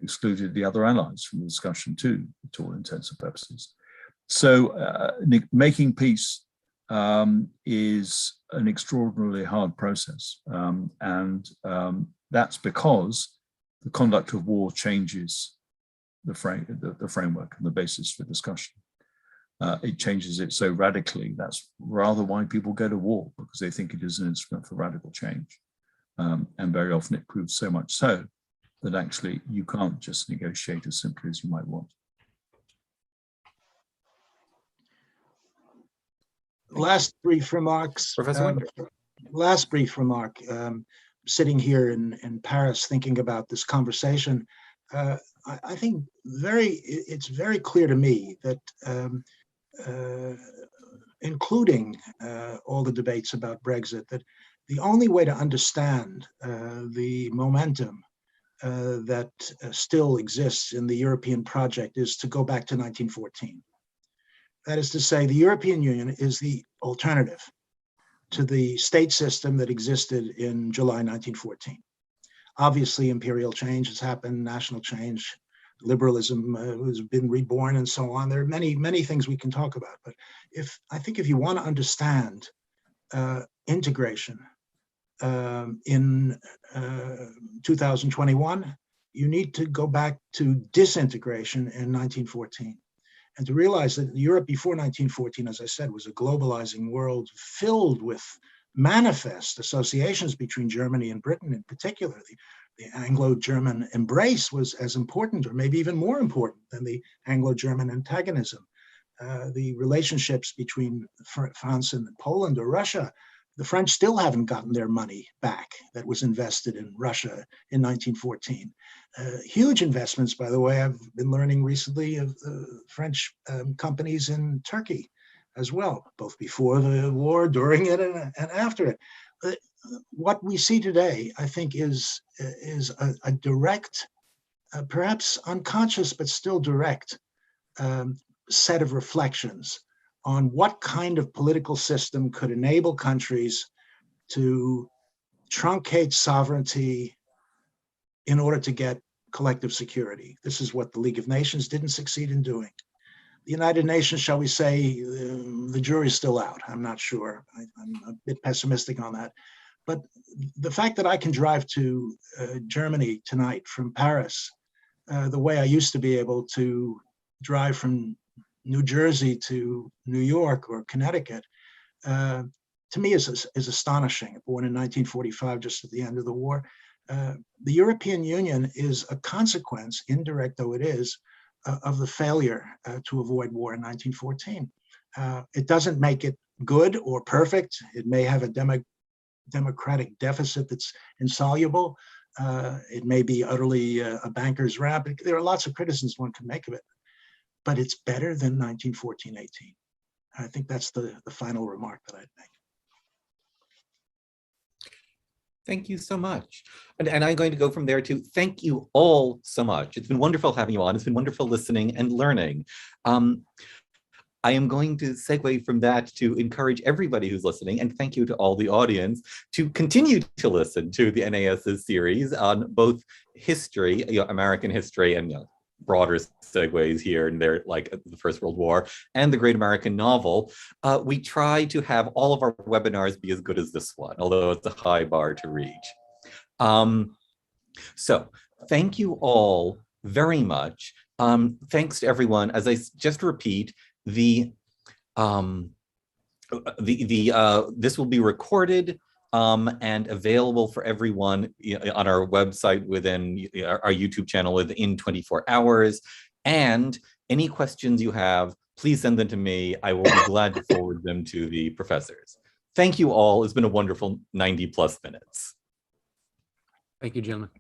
Speaker 3: excluded the other allies from the discussion too, to all intents and purposes. So making peace is an extraordinarily hard process. And that's because the conduct of war changes the framework and the basis for discussion. It changes it so radically. That's rather why people go to war, because they think it is an instrument for radical change. And very often it proves so much so that actually you can't just negotiate as simply as you might want.
Speaker 4: Last brief remarks.
Speaker 1: Professor
Speaker 4: Last brief remark. Sitting here in Paris thinking about this conversation, I think it's very clear to me that including all the debates about Brexit, that the only way to understand the momentum that still exists in the European project is to go back to 1914. That is to say, the European Union is the alternative to the state system that existed in July 1914. Obviously, imperial change has happened, national change, liberalism has been reborn, and so on. There are many, many things we can talk about. But I think if you want to understand integration in 2021, you need to go back to disintegration in 1914. And to realize that Europe before 1914, as I said, was a globalizing world filled with manifest associations between Germany and Britain in particular. The Anglo-German embrace was as important, or maybe even more important, than the Anglo-German antagonism. The relationships between France and Poland or Russia, the French still haven't gotten their money back that was invested in Russia in 1914. Huge investments, by the way, I've been learning recently of French companies in Turkey as well, both before the war, during it, and after it. What we see today, I think, is a direct, perhaps unconscious, but still direct set of reflections on what kind of political system could enable countries to truncate sovereignty in order to get collective security. This is what the League of Nations didn't succeed in doing. The United Nations, shall we say, the jury's still out. I'm not sure. I'm a bit pessimistic on that. But the fact that I can drive to Germany tonight from Paris, the way I used to be able to drive from New Jersey to New York or Connecticut, to me is astonishing. Born in 1945, just at the end of the war. The European Union is a consequence, indirect though it is, of the failure to avoid war in 1914. It doesn't make it good or perfect. It may have a democratic deficit that's insoluble. It may be utterly a banker's ramp. There are lots of criticisms one can make of it, but it's better than 1914-18. I think that's the final remark that I'd make.
Speaker 1: Thank you so much. And I'm going to go from there to thank you all so much. It's been wonderful having you on. It's been wonderful listening and learning. I am going to segue from that to encourage everybody who's listening, and thank you to all the audience, to continue to listen to the NAS's series on both history, American history, and broader segues here and there, like the First World War and the Great American Novel. We try to have all of our webinars be as good as this one, although it's a high bar to reach. So thank you all very much. Thanks to everyone. As I just repeat, this will be recorded and available for everyone on our website within our YouTube channel within 24 hours. And any questions you have, please send them to me. I will be glad to forward them to the professors. Thank you all. It's been a wonderful 90+ minutes.
Speaker 2: Thank you, gentlemen.